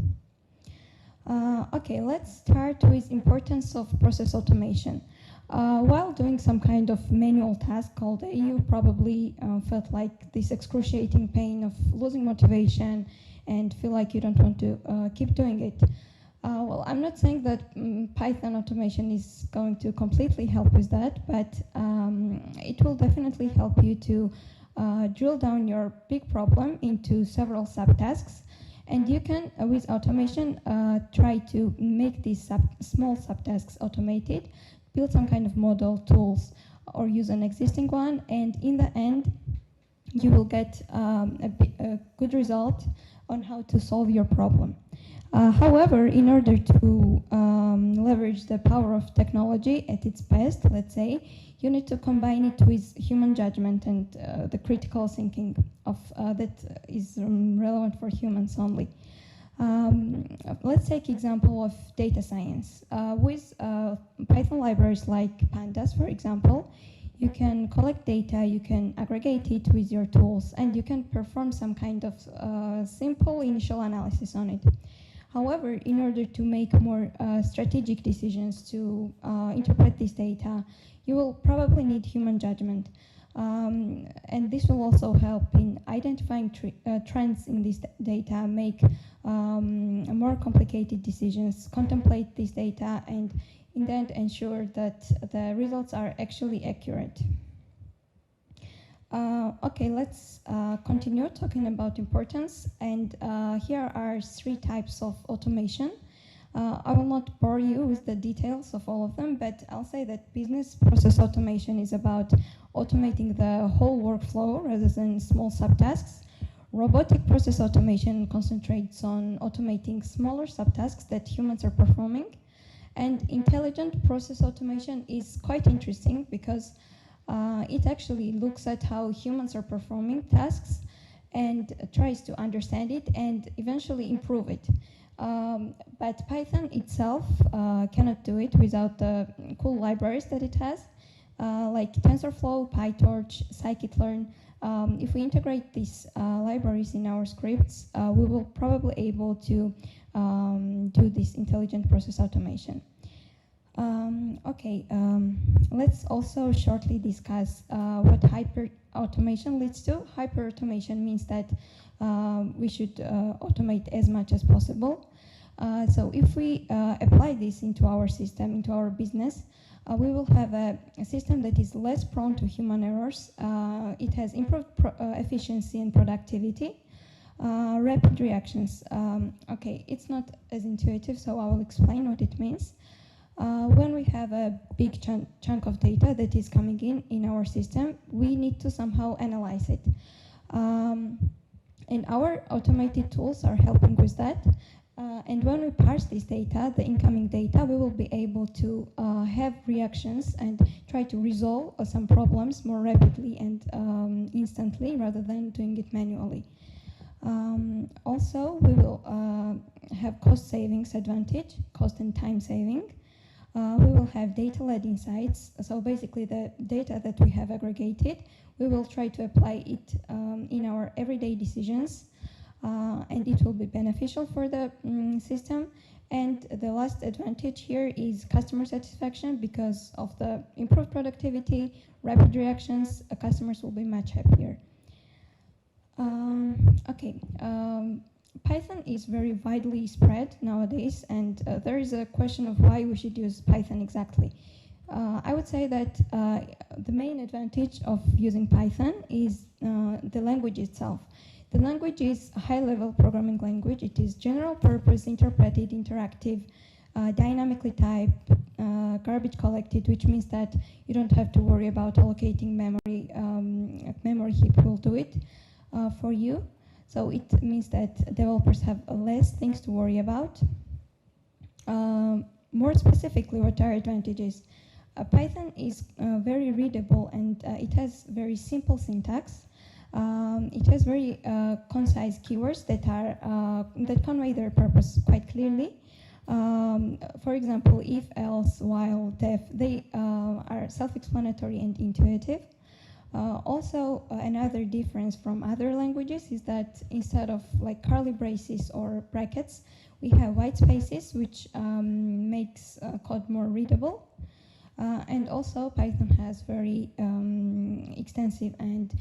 Okay, let's start with importance of process automation. While doing some kind of manual task all day, you probably felt like this excruciating pain of losing motivation and feel like you don't want to keep doing it. Well, I'm not saying that Python automation is going to completely help with that, but it will definitely help you to drill down your big problem into several subtasks, and you can, with automation, try to make these small subtasks automated, build some kind of model tools, or use an existing one, and in the end, you will get a good result on how to solve your problem. However, in order to leverage the power of technology at its best, let's say, you need to combine it with human judgment and the critical thinking of that is relevant for humans only. Let's take example of data science. With Python libraries like pandas, for example, you can collect data, you can aggregate it with your tools, and you can perform some kind of simple initial analysis on it. However, in order to make more strategic decisions to interpret this data, you will probably need human judgment. And this will also help in identifying trends in this data, make more complicated decisions, contemplate this data, and in the end ensure that the results are actually accurate. Okay, let's continue talking about importance. And here are 3 types of automation. I will not bore you with the details of all of them, but I'll say that business process automation is about automating the whole workflow rather than small subtasks. Robotic process automation concentrates on automating smaller subtasks that humans are performing. And intelligent process automation is quite interesting because it actually looks at how humans are performing tasks and tries to understand it and eventually improve it. But Python itself cannot do it without the cool libraries that it has, like TensorFlow, PyTorch, scikit-learn. If we integrate these libraries in our scripts, we will probably able to do this intelligent process automation. Let's also shortly discuss what hyper-automation leads to. Hyper-automation means that we should automate as much as possible. So if we apply this into our system, into our business, we will have a system that is less prone to human errors. It has improved efficiency and productivity. Rapid reactions. It's not as intuitive, so I will explain what it means. When we have a big chunk of data that is coming in our system, we need to somehow analyze it. And our automated tools are helping with that. And when we parse this data, the incoming data, we will be able to have reactions and try to resolve some problems more rapidly and instantly rather than doing it manually. Also, we will have cost savings advantage, cost and time saving. We will have data-led insights. So basically the data that we have aggregated, we will try to apply it in our everyday decisions, and it will be beneficial for the system. And the last advantage here is customer satisfaction. Because of the improved productivity, rapid reactions, customers will be much happier. Python is very widely spread nowadays, and there is a question of why we should use Python exactly. I would say that the main advantage of using Python is the language itself. The language is a high-level programming language. It is general purpose, interpreted, interactive, dynamically typed, garbage collected, which means that you don't have to worry about allocating memory. Memory heap will do it for you. So it means that developers have less things to worry about. More specifically, what are advantages? Python is very readable, and it has very simple syntax. It has very concise keywords that convey their purpose quite clearly. For example, if, else, while, def, they are self-explanatory and intuitive. Also, another difference from other languages is that instead of like curly braces or brackets, we have white spaces, which makes code more readable. And also, Python has very extensive and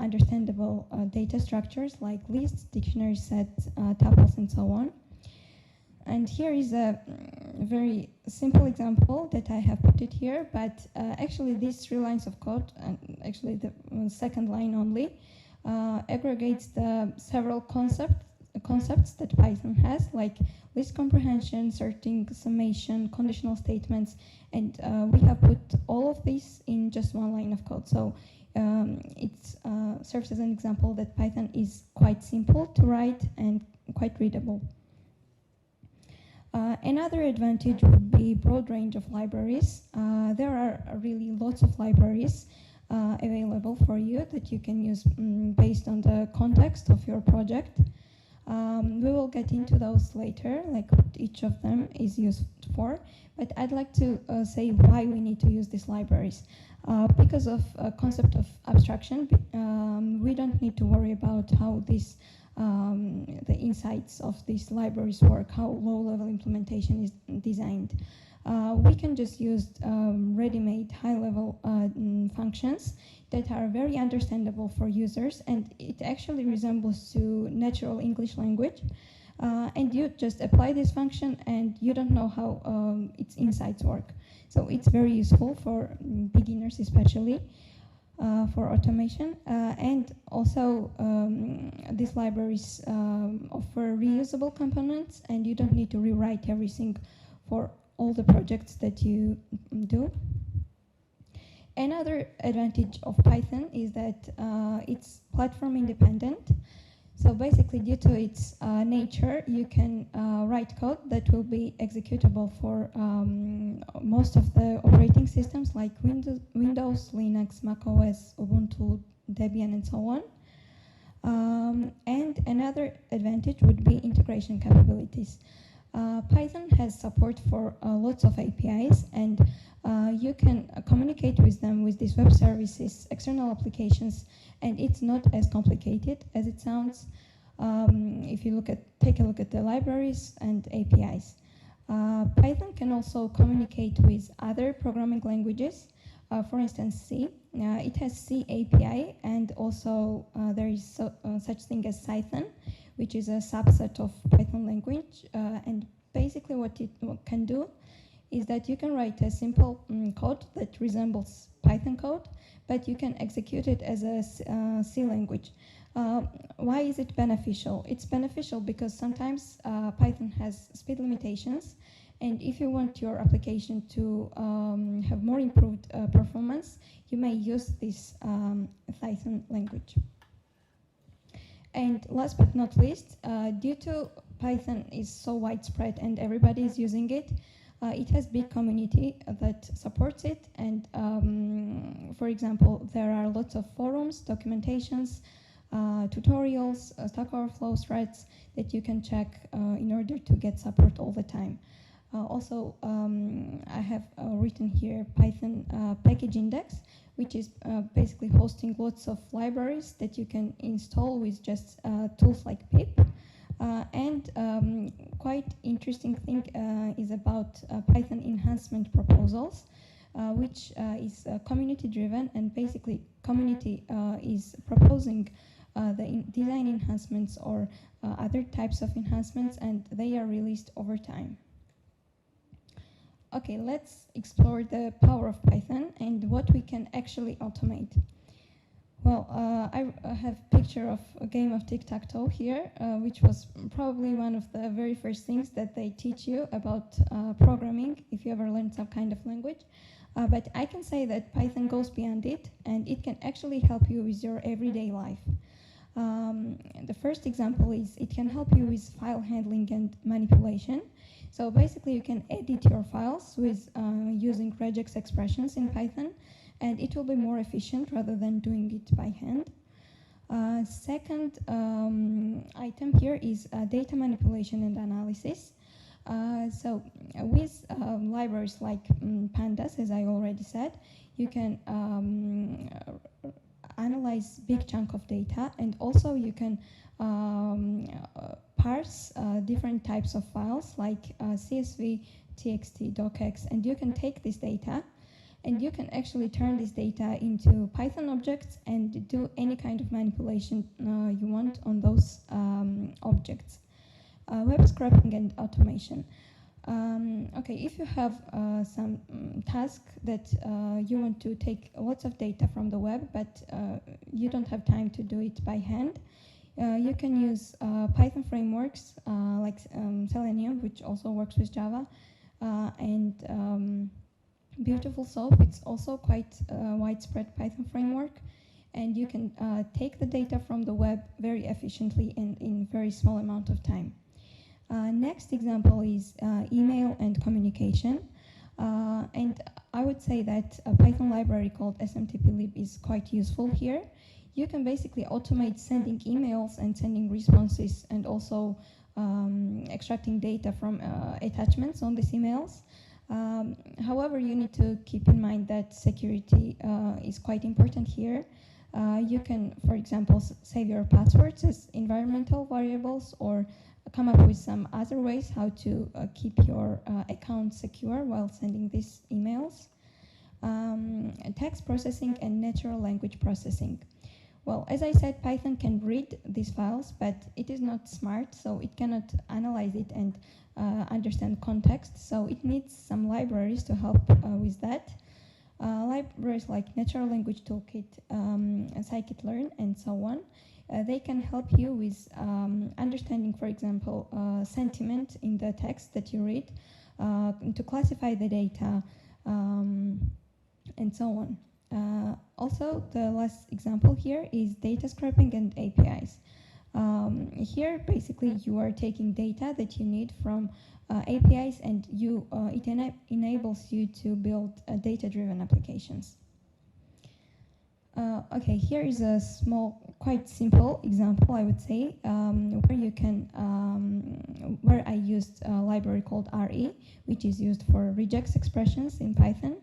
understandable data structures like lists, dictionary sets, tuples, and so on. And here is a very simple example that I have put it here, but actually these 3 lines of code, and actually the second line only, aggregates the several concepts that Python has, like list comprehension, sorting, summation, conditional statements, and we have put all of these in just 1 line of code. So it serves as an example that Python is quite simple to write and quite readable. Another advantage would be broad range of libraries. There are really lots of libraries available for you that you can use based on the context of your project. We will get into those later, like what each of them is used for, but I'd like to say why we need to use these libraries. Because of a concept of abstraction, we don't need to worry about how this the insights of these libraries work, how low-level implementation is designed. We can just use ready-made high-level functions that are very understandable for users, and it actually resembles to natural English language. And you just apply this function and you don't know how its insights work. So it's very useful for beginners especially. For automation, and also these libraries offer reusable components, and you don't need to rewrite everything for all the projects that you do. Another advantage of Python is that it's platform independent. So basically, due to its nature, you can write code that will be executable for most of the operating systems like Windows, Linux, macOS, Ubuntu, Debian, and so on. And another advantage would be integration capabilities. Python has support for lots of APIs, and you can communicate with them with these web services, external applications, and it's not as complicated as it sounds if you take a look at the libraries and APIs. Python can also communicate with other programming languages, for instance C. It has C API, and also there is such thing as Python, which is a subset of Python language, and basically what it can do is that you can write a simple code that resembles Python code, but you can execute it as a C language. Why is it beneficial? It's beneficial because sometimes Python has speed limitations, and if you want your application to have more improved performance, you may use this Python language. And last but not least, due to Python is so widespread and everybody is using it, it has big community that supports it, and for example, there are lots of forums, documentations, tutorials, Stack Overflow threads that you can check in order to get support all the time. Also, I have written here Python package index, which is basically hosting lots of libraries that you can install with just tools like pip. And quite interesting thing is about Python enhancement proposals, which is community driven, and basically community is proposing the design enhancements or other types of enhancements, and they are released over time. Okay, let's explore the power of Python and what we can actually automate. Well, I have a picture of a game of tic-tac-toe here, which was probably one of the very first things that they teach you about programming if you ever learned some kind of language. But I can say that Python goes beyond it, and it can actually help you with your everyday life. The first example is it can help you with file handling and manipulation. So basically, you can edit your files with using regex expressions in Python, and it will be more efficient rather than doing it by hand. Second item here is data manipulation and analysis. So with libraries like pandas, as I already said, you can analyze big chunk of data, and also you can parse different types of files like CSV, TXT, docx, and you can take this data and you can actually turn this data into Python objects and do any kind of manipulation you want on those objects. Web scraping and automation. Okay, if you have some task that you want to take lots of data from the web, but you don't have time to do it by hand, you can use Python frameworks like Selenium, which also works with Java, and Beautiful Soap. It's also quite a widespread Python framework, and you can take the data from the web very efficiently and in very small amount of time. Next example is email and communication. And I would say that a Python library called smtplib is quite useful here. You can basically automate sending emails and sending responses, and also extracting data from attachments on these emails. However, you need to keep in mind that security is quite important here. You can, for example, save your passwords as environmental variables, or come up with some other ways how to keep your account secure while sending these emails. Text processing and natural language processing. Well, as I said, Python can read these files, but it is not smart, so it cannot analyze it and understand context, so it needs some libraries to help with that. Libraries like Natural Language Toolkit, scikit-learn, and so on. They can help you with understanding, for example, sentiment in the text that you read, to classify the data, and so on. Also, the last example here is data scraping and APIs. Here, basically, you are taking data that you need from APIs, and it enables you to build data-driven applications. Okay, here is a small, quite simple example, I would say, where you can, where I used a library called RE, which is used for regex expressions in Python,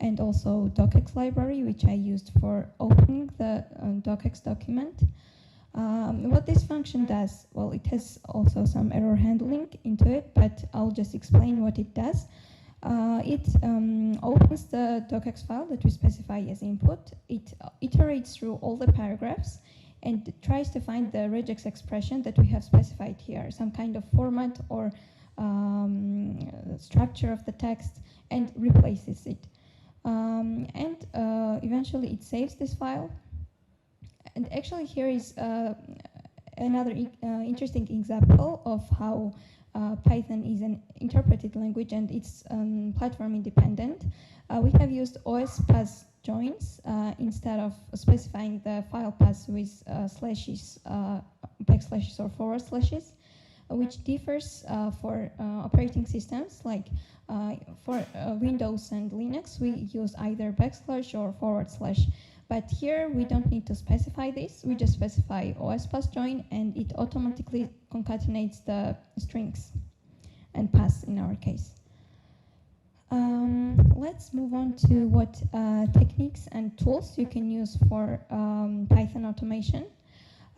and also docx library, which I used for opening the docx document. What this function does, well, it has also some error handling into it, but I'll just explain what it does. It opens the docx file that we specify as input. It iterates through all the paragraphs and tries to find the regex expression that we have specified here, some kind of format or structure of the text, and replaces it. Eventually it saves this file. And actually here is another interesting example of how Python is an interpreted language, and it's platform independent. We have used OS path joins instead of specifying the file path with slashes, backslashes, or forward slashes, which differs for operating systems. Like for Windows and Linux, we use either backslash or forward slash. But here we don't need to specify this. We just specify OS path join, and it automatically concatenates the strings and paths in our case. Let's move on to what techniques and tools you can use for Python automation.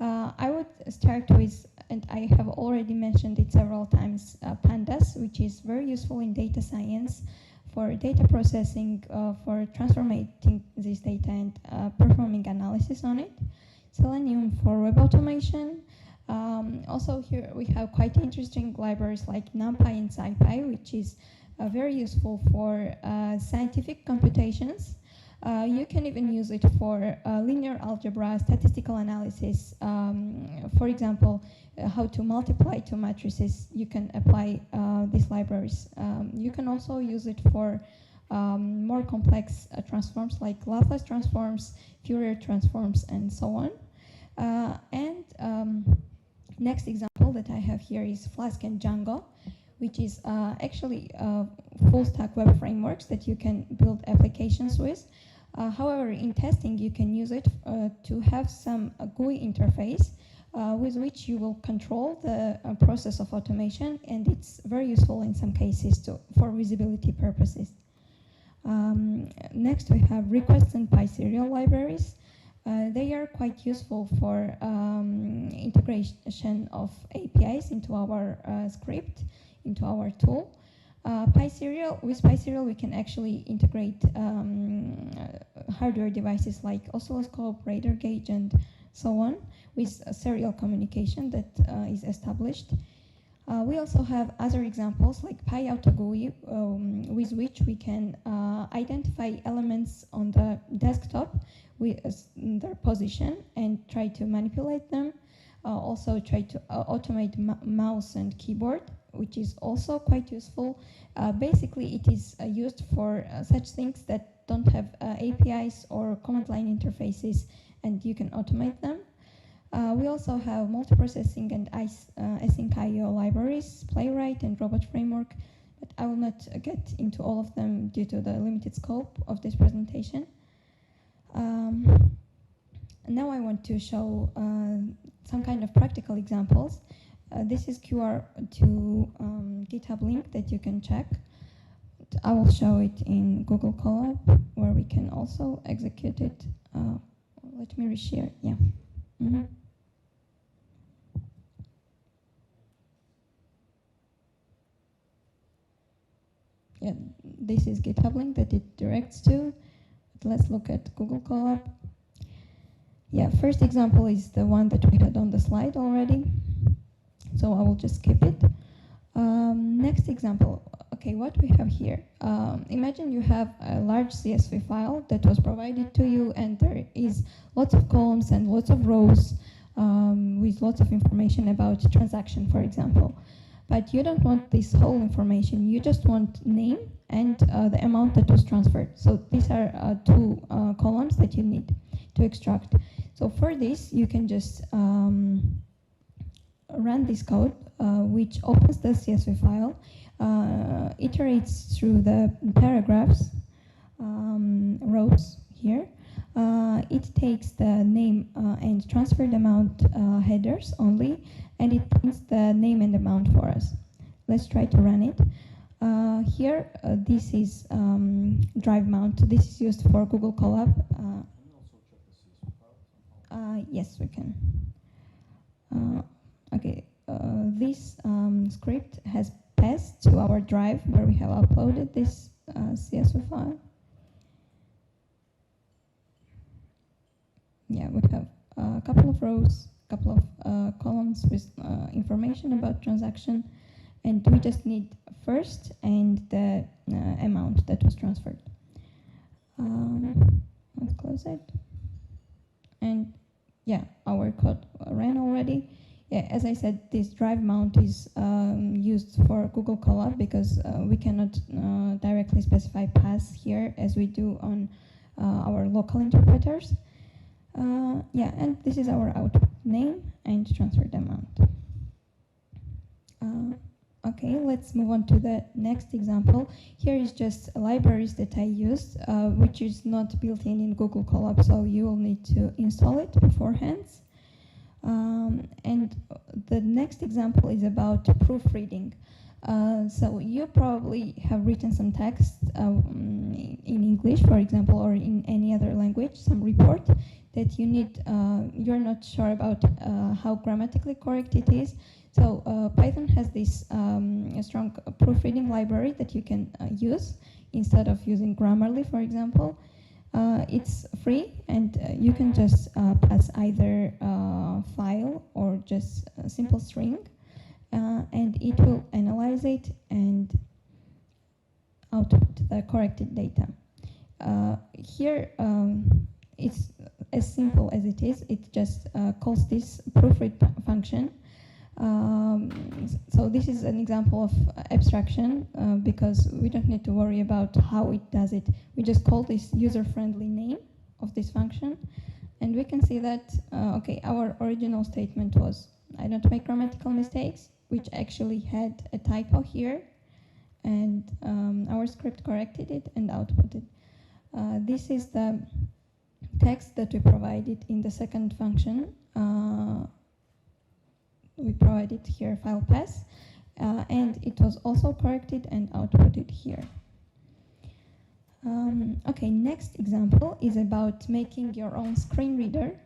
I would start with, and I have already mentioned it several times, pandas, which is very useful in data science, for data processing, for transforming this data and performing analysis on it. Selenium for web automation. Also here we have quite interesting libraries like NumPy and SciPy, which is very useful for scientific computations. You can even use it for linear algebra, statistical analysis. For example, how to multiply two matrices. You can apply these libraries. You can also use it for more complex transforms like Laplace transforms, Fourier transforms, and so on. Next example that I have here is Flask and Django, which is actually full stack web frameworks that you can build applications with. However, in testing, you can use it to have some GUI interface with which you will control the process of automation, and it's very useful in some cases for visibility purposes. Next, we have requests and PySerial libraries. They are quite useful for integration of APIs into our script, into our tool. With PySerial, we can actually integrate hardware devices like oscilloscope, radar gauge, and so on, with serial communication that is established. We also have other examples like PyAutoGUI, with which we can identify elements on the desktop with their position and try to manipulate them. Also try to automate mouse and keyboard, which is also quite useful. Basically, it is used for such things that don't have APIs or command line interfaces, and you can automate them. We also have multiprocessing and async IO libraries, Playwright and Robot Framework, but I will not get into all of them due to the limited scope of this presentation. Now I want to show some kind of practical examples. This is QR to GitHub link that you can check. I will show it in Google Colab, where we can also execute it. Let me reshare, yeah. Yeah, this is GitHub link that it directs to. But let's look at Google Colab. Yeah, first example is the one that we had on the slide already. So I will just skip it. Next example, okay, what we have here. Imagine you have a large CSV file that was provided to you, and there is lots of columns and lots of rows with lots of information about transaction, for example. But you don't want this whole information, you just want name and the amount that was transferred. So these are two columns that you need to extract. So for this, you can just run this code, which opens the CSV file, iterates through the paragraphs, rows here. It takes the name and transferred amount headers only, and it prints the name and amount for us. Let's try to run it. Here, this is drive mount. This is used for Google Colab. Yes, we can. Okay, this script has passed to our drive where we have uploaded this CSV file. Yeah, we have a couple of rows, a couple of columns with information about transaction, and we just need first and the amount that was transferred. Let's close it. And yeah, our code ran already. Yeah, as I said, this drive mount is used for Google Colab because we cannot directly specify paths here as we do on our local interpreters. Yeah, and this is our output name and transferred amount. Okay, let's move on to the next example. Here is just libraries that I used, which is not built in Google Colab, so you will need to install it beforehand. And the next example is about proofreading. So you probably have written some text in English, for example, or in any other language, some report that you need, you're not sure about how grammatically correct it is. So Python has this strong proofreading library that you can use instead of using Grammarly, for example. It's free, and you can just pass either file or just a simple string, and it will analyze it and output the corrected data. Here, it's as simple as it is. It just calls this proofread function. So this is an example of abstraction because we don't need to worry about how it does it. We just call this user-friendly name of this function, and we can see that, okay, our original statement was, I don't make grammatical mistakes, which actually had a typo here, and our script corrected it and outputted. This is the text that we provided in the second function. We provided here file path, and it was also corrected and outputted here. Okay, next example is about making your own screen reader.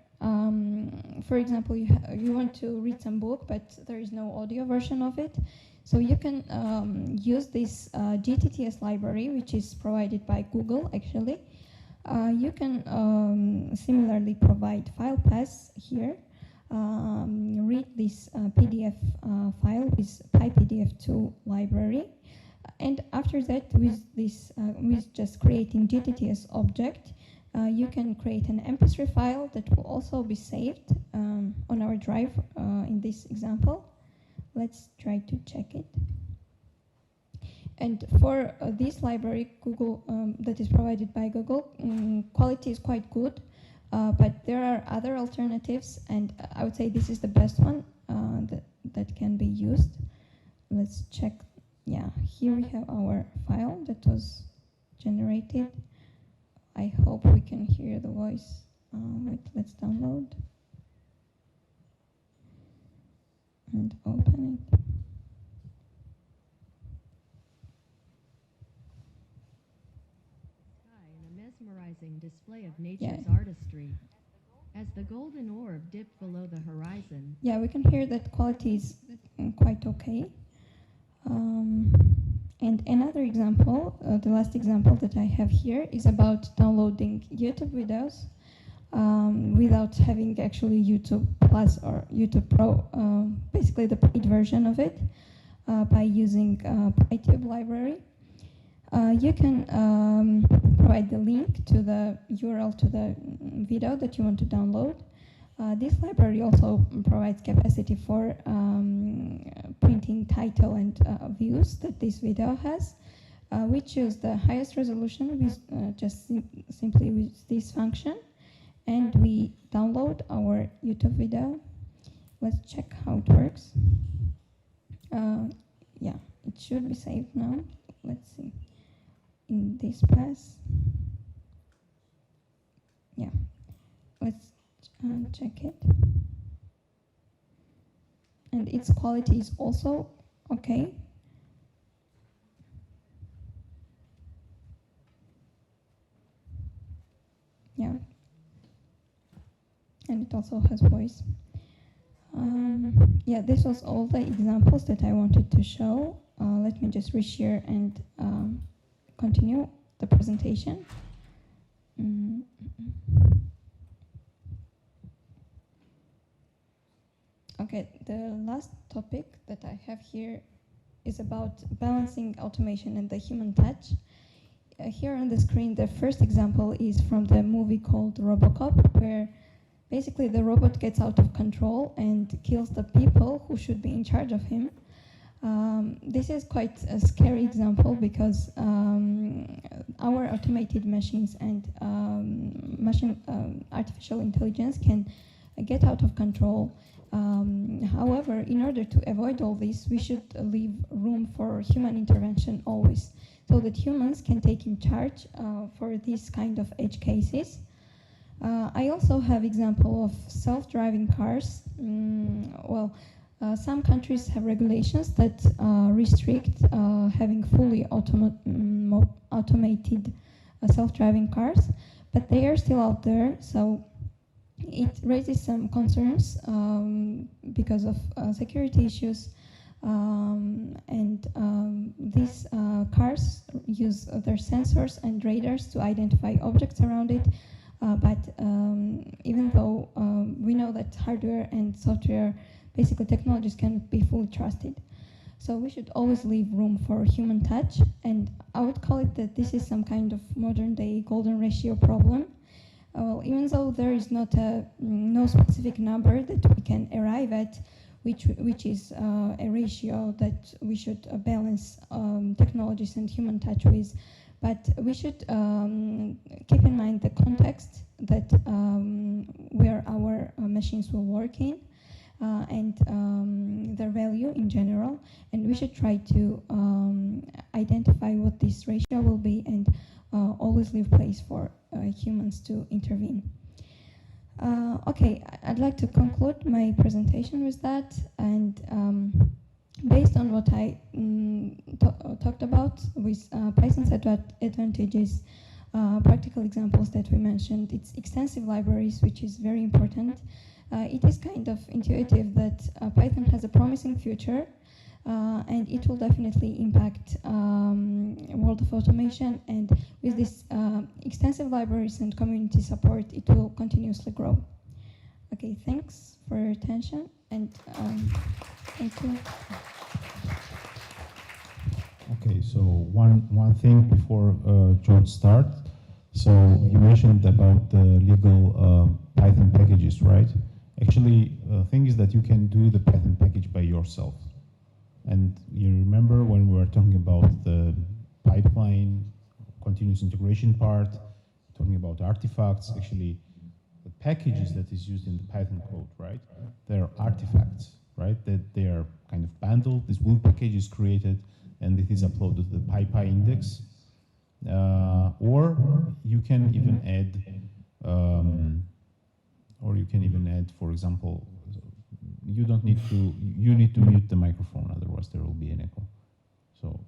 For example, you want to read some book, but there is no audio version of it. So you can use this GTTS library, which is provided by Google, actually. You can similarly provide file paths here. read this PDF file with PyPDF2 library. And after that, with this, with just creating GTTS object, you can create an MP3 file that will also be saved on our drive in this example. Let's try to check it. And for this library, Google, that is provided by Google, quality is quite good, but there are other alternatives, and I would say this is the best one that can be used. Let's check. Yeah, here we have our file that was generated. I hope we can hear the voice. Wait, let's download and open it. In a mesmerizing display of nature's artistry, as the golden orb dipped below the horizon. Yeah, we can hear that quality is quite okay. And another example, the last example that I have here is about downloading YouTube videos without having actually YouTube Plus or YouTube Pro, basically the paid version of it, by using PyTube library. You can provide the link to the URL to the video that you want to download. This library also provides capacity for printing title and views that this video has. We choose the highest resolution with simply with this function, and we download our YouTube video. Let's check how it works. Yeah, it should be saved now. Let's see. In this pass. Yeah, let's check it. And its quality is also okay. Yeah. And it also has voice. Yeah, this was all the examples that I wanted to show. Let me just reshare and continue the presentation. Okay, the last topic that I have here is about balancing automation and the human touch. Here on the screen, the first example is from the movie called Robocop, where basically the robot gets out of control and kills the people who should be in charge of him. This is quite a scary example because our automated machines and artificial intelligence can get out of control. However, in order to avoid all this, we should leave room for human intervention always, so that humans can take in charge for these kind of edge cases. I also have example of self-driving cars. Some countries have regulations that restrict having fully automated self-driving cars, but they are still out there, so it raises some concerns because of security issues, and these cars use their sensors and radars to identify objects around it, but even though we know that hardware and software, basically technologies, can't be fully trusted. So we should always leave room for human touch, and I would call it that this is some kind of modern day golden ratio problem. Even though there is not no specific number that we can arrive at, which is a ratio that we should balance technologies and human touch with, but we should keep in mind the context that where our machines will work in, and their value in general, and we should try to identify what this ratio will be, and always leave place for humans to intervene. Okay, I'd like to conclude my presentation with that, and based on what I talked about with Python's advantages, practical examples that we mentioned, its extensive libraries, which is very important, it is kind of intuitive that Python has a promising future, and it will definitely impact world of automation, and with this extensive libraries and community support, it will continuously grow. Okay, thanks for your attention, and thank you. Okay, so one thing before George start. So you mentioned about the legal Python packages, right? Actually, the thing is that you can do the Python package by yourself. And you remember when we were talking about the pipeline, continuous integration part, talking about artifacts, actually the packages that is used in the Python code, right? They're artifacts, right? That they are kind of bundled. This whole package is created and it is uploaded to the PyPy index. Or you can even add, for example, you don't need to, you need to mute the microphone, otherwise there will be an echo. So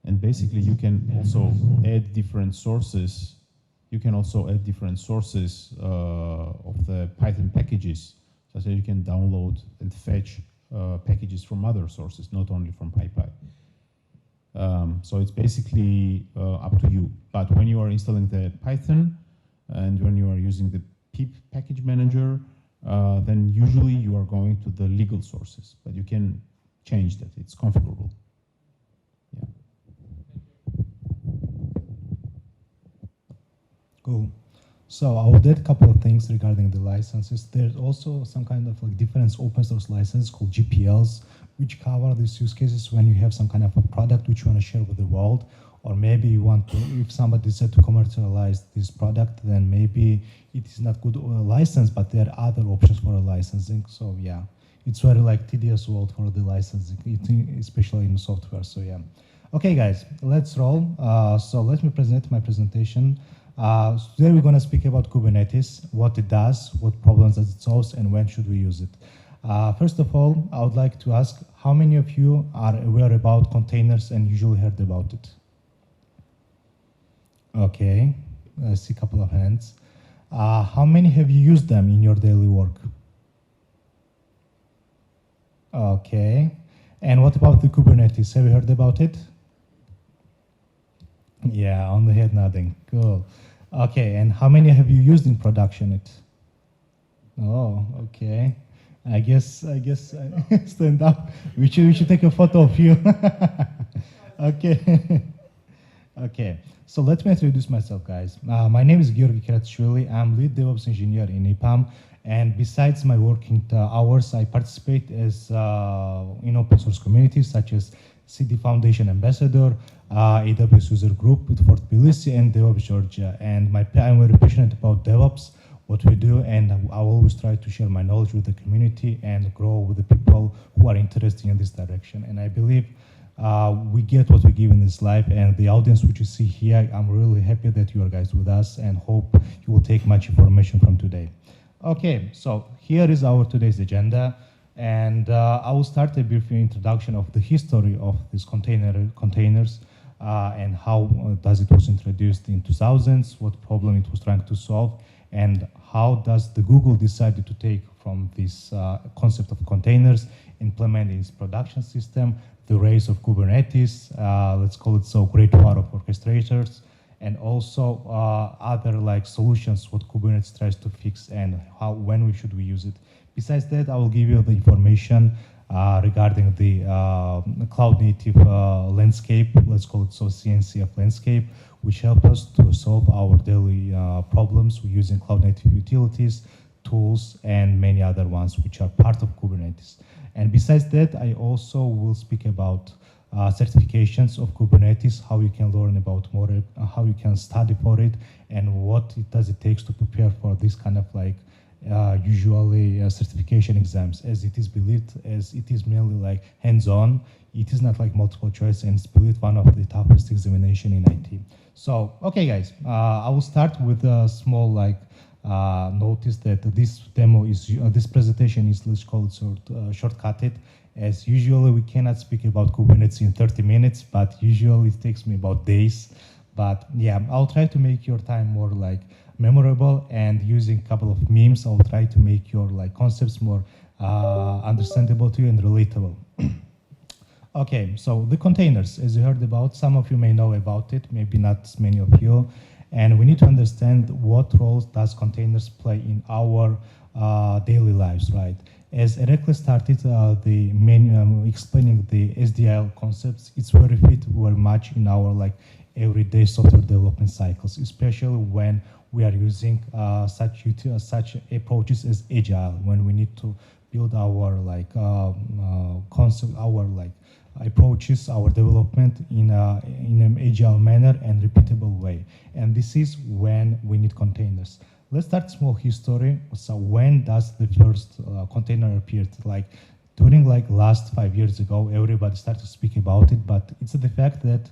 and basically you can also add different sources. You can also add different sources of the Python packages, such that you can download and fetch packages from other sources, not only from PyPy. So it's basically up to you. But when you are installing the Python and when you are using the pip package manager, then usually you are going to the legal sources, but you can change that. It's configurable. Yeah. Cool. So I will add a couple of things regarding the licenses. There's also some kind of like different open source licenses called GPLs, which cover these use cases when you have some kind of a product which you want to share with the world, or maybe you want to, if somebody decides to commercialize this product, then maybe it is not good license, but there are other options for licensing. So yeah, it's very like tedious world for the licensing, especially in software. So yeah. Okay, guys, let's roll. So let me present my presentation. Today we're going to speak about Kubernetes, what it does, what problems does it solve, and when should we use it. First of all, I would like to ask how many of you are aware about containers and usually heard about it? Okay, I see a couple of hands. How many have you used them in your daily work? Okay, and what about the Kubernetes? Have you heard about it? Yeah, on the head nodding. Cool. Okay, and how many have you used in production it? Oh, okay. I guess stand up. We should take a photo of you. Okay. Okay. So let me introduce myself, guys. My name is Giorgi Keratishvili. I'm lead DevOps engineer in EPAM. And besides my working hours, I participate as in open source communities such as CD Foundation Ambassador, AWS User Group with Fort Tbilisi, and DevOps Georgia. And I'm very passionate about DevOps, what we do, and I always try to share my knowledge with the community and grow with the people who are interested in this direction. And I believe we get what we give in this life, and the audience which you see here, I'm really happy that you are guys with us and hope you will take much information from today. Okay, so here is our today's agenda. And I will start a brief introduction of the history of these containers and how does it was introduced in 2000s, what problem it was trying to solve, and how does the Google decided to take from this concept of containers, implement in its production system, the rise of Kubernetes, let's call it so, great power of orchestrators, and also other like solutions what Kubernetes tries to fix and how, when should we use it. Besides that, I will give you the information regarding the cloud native landscape, let's call it so CNCF landscape, which help us to solve our daily problems using cloud native utilities, tools, and many other ones which are part of Kubernetes. And besides that, I also will speak about certifications of Kubernetes, how you can learn about more, how you can study for it, and what it does it takes to prepare for this kind of like usually certification exams, as it is believed, as it is mainly like hands-on. It is not like multiple choice, and it's believed one of the toughest examination in IT. So, okay, guys, I will start with a small like notice that this demo is this presentation is, let's call it shortcutted, as usually we cannot speak about Kubernetes in 30 minutes, but usually it takes me about days. But yeah, I'll try to make your time more like memorable, and using a couple of memes, I'll try to make your like concepts more understandable to you and relatable. Okay, so the containers, as you heard about, some of you may know about it, maybe not many of you. And we need to understand what roles does containers play in our daily lives, right? As Erekle started the main explaining the SDL concepts, it's very fit very much in our like everyday software development cycles, especially when we are using such approaches as agile, when we need to build our like concept, our like approaches, our development in an agile manner and repeatable way. And this is when we need containers. Let's start small history. So when does the first container appeared? Like during like last 5 years ago, everybody started to speak about it, but it's the fact that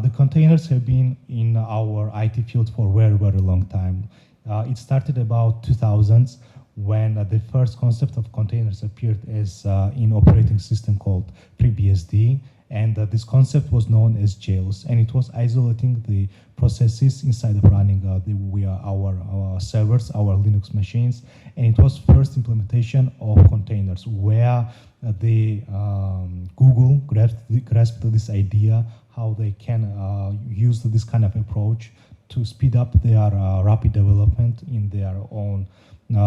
the containers have been in our IT field for a very, very long time. It started about 2000s when the first concept of containers appeared as in operating system called FreeBSD, and this concept was known as jails, and it was isolating the processes inside of running our servers, our Linux machines, and it was first implementation of containers where the Google grasped this idea how they can use this kind of approach to speed up their rapid development in their own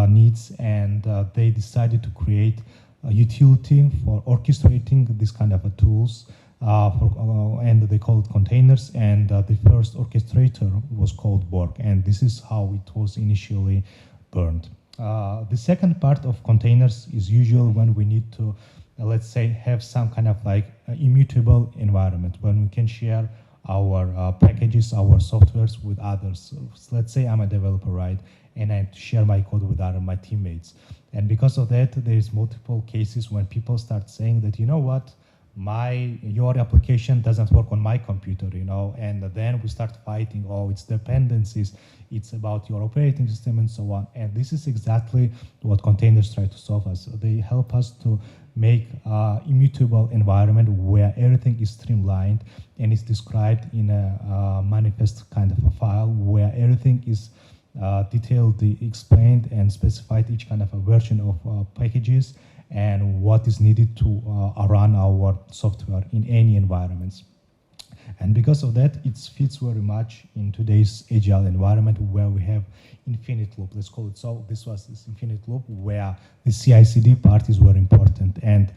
needs, and they decided to create a utility for orchestrating this kind of tools, and they call it containers, and the first orchestrator was called Borg, and this is how it was initially burned. The second part of containers is usually when we need to, let's say, have some kind of like immutable environment, when we can share our packages, our softwares with others. So let's say I'm a developer, right? And I share my code with my teammates. And because of that, there's multiple cases when people start saying that, you know what, your application doesn't work on my computer, you know, and then we start fighting, oh, it's dependencies, it's about your operating system and so on. And this is exactly what containers try to solve us. They help us to make immutable environment where everything is streamlined and is described in a manifest kind of a file where everything is detailed, explained, and specified each kind of a version of packages and what is needed to run our software in any environments. And because of that, it fits very much in today's agile environment where we have infinite loop, let's call it so. This was this infinite loop where the CI/CD part is very important. And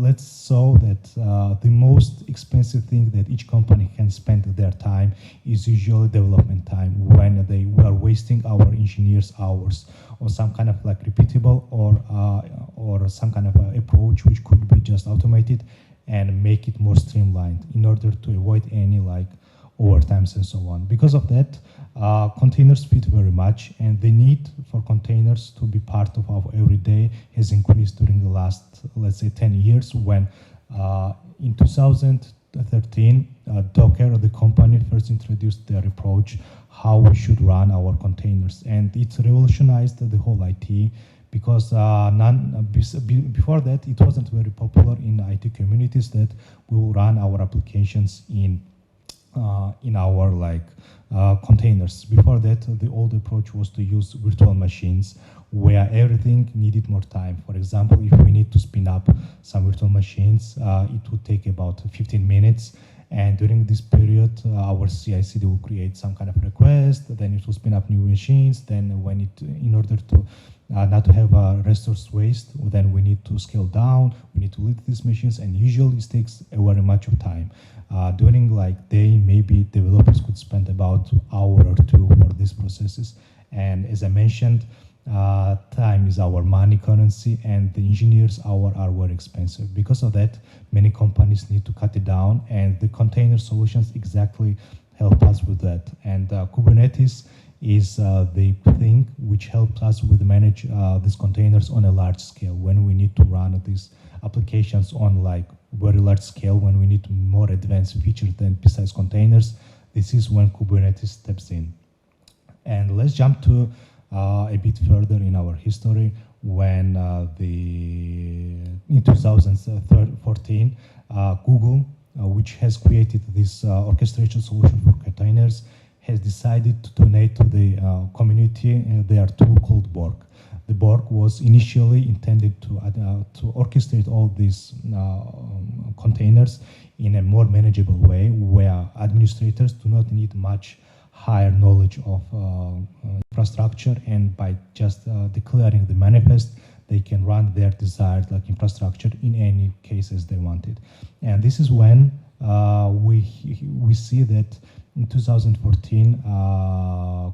let's show that the most expensive thing that each company can spend their time is usually development time, when we are wasting our engineers' hours on some kind of like repeatable or some kind of approach which could be just automated and make it more streamlined in order to avoid any like overtimes and so on. Because of that, containers fit very much, and the need for containers to be part of our everyday has increased during the last, let's say, 10 years, when in 2013, Docker, the company, first introduced their approach how we should run our containers, and it revolutionized the whole IT. Because before that, it wasn't very popular in IT communities that we will run our applications in our like containers. Before that, the old approach was to use virtual machines where everything needed more time. For example, if we need to spin up some virtual machines, it would take about 15 minutes. And during this period, our CI/CD will create some kind of request, then it will spin up new machines. Then when in order to not to have resource waste, then we need to scale down, we need to lead these machines, and usually it takes very much of time. During like day, maybe developers could spend about an hour or two for these processes. And as I mentioned, time is our money currency, and the engineers' hours are very expensive. Because of that, many companies need to cut it down, and the container solutions exactly help us with that. And Kubernetes is the thing which helps us with manage these containers on a large scale. When we need to run these applications on like very large scale, when we need more advanced features than besides containers, this is when Kubernetes steps in. And let's jump to a bit further in our history, when in 2014, Google, which has created this orchestration solution for containers, has decided to donate to the community their tool called Borg. The Borg was initially intended to orchestrate all these containers in a more manageable way, where administrators do not need much higher knowledge of infrastructure, and by just declaring the manifest, they can run their desired like infrastructure in any cases they wanted. And this is when we see that in 2014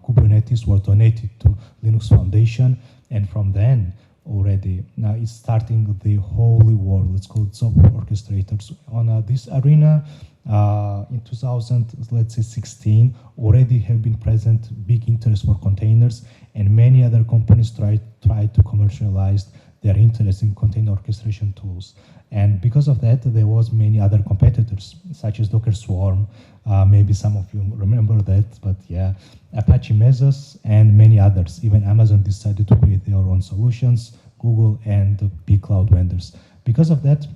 Kubernetes was donated to Linux Foundation, and from then already now it's starting the holy war, let's call it, software orchestrators on this arena. In 2016 already have been present big interest for containers, and many other companies try to commercialize their interest in container orchestration tools. And because of that, there was many other competitors, such as Docker Swarm. Maybe some of you remember that, but yeah, Apache Mesos and many others. Even Amazon decided to create their own solutions, Google and the big cloud vendors. Because of that,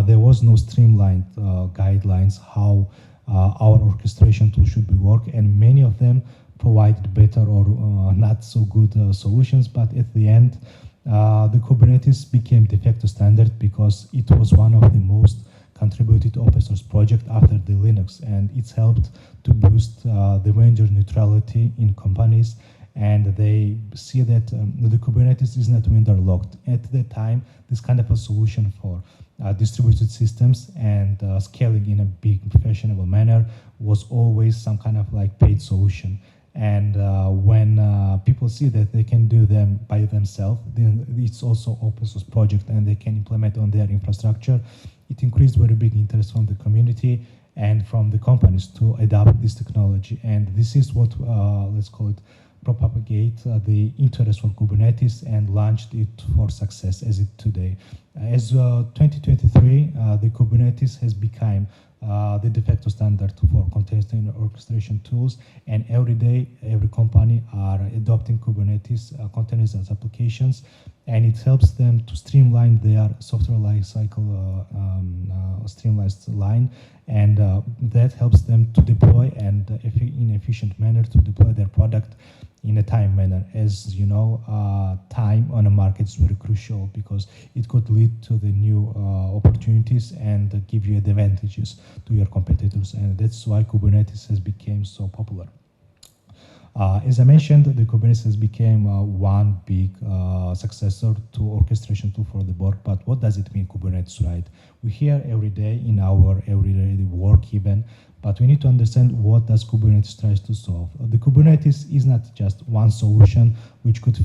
there was no streamlined guidelines how our orchestration tool should be work, and many of them provided better or not so good solutions. But at the end, the Kubernetes became de facto standard because it was one of the most contributed open source project after the Linux, and it's helped to boost the vendor neutrality in companies, and they see that the Kubernetes is not vendor locked. At that time, this kind of a solution for distributed systems and scaling in a big fashionable manner was always some kind of like paid solution. And when people see that they can do them by themselves, then it's also open source project and they can implement on their infrastructure. It increased very big interest from the community and from the companies to adopt this technology. And this is what, let's call it, propagate the interest for Kubernetes and launched it for success as it today. As 2023, the Kubernetes has become the de facto standard for container orchestration tools, and every day, every company are adopting Kubernetes containers as applications, and it helps them to streamline their software lifecycle, streamlined line, and that helps them to deploy and in efficient manner to deploy their product in a time manner. As you know, time on a market is very crucial because it could lead to the new opportunities and give you advantages to your competitors, and that's why Kubernetes has become so popular. As I mentioned, the Kubernetes has become one big successor to orchestration tool for the board. But what does it mean, Kubernetes, right? We hear every day in our everyday work even, but we need to understand what does Kubernetes tries to solve. The Kubernetes is not just one solution which could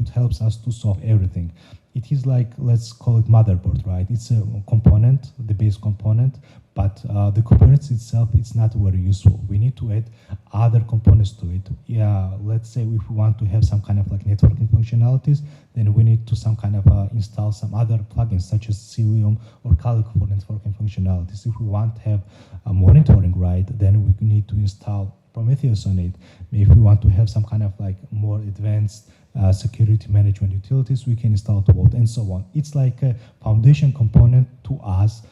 help us to solve everything. It is like, let's call it motherboard, right? It's a component, the base component, but the Kubernetes itself, it's not very useful. We need to add other components to it. Yeah, let's say if we want to have some kind of like networking functionalities, then we need to some kind of install some other plugins such as Cilium or Calico for networking functionalities. If we want to have monitoring, right, then we need to install Prometheus on it. If we want to have some kind of like more advanced security management utilities, we can install Vault and so on. It's like a foundation component to us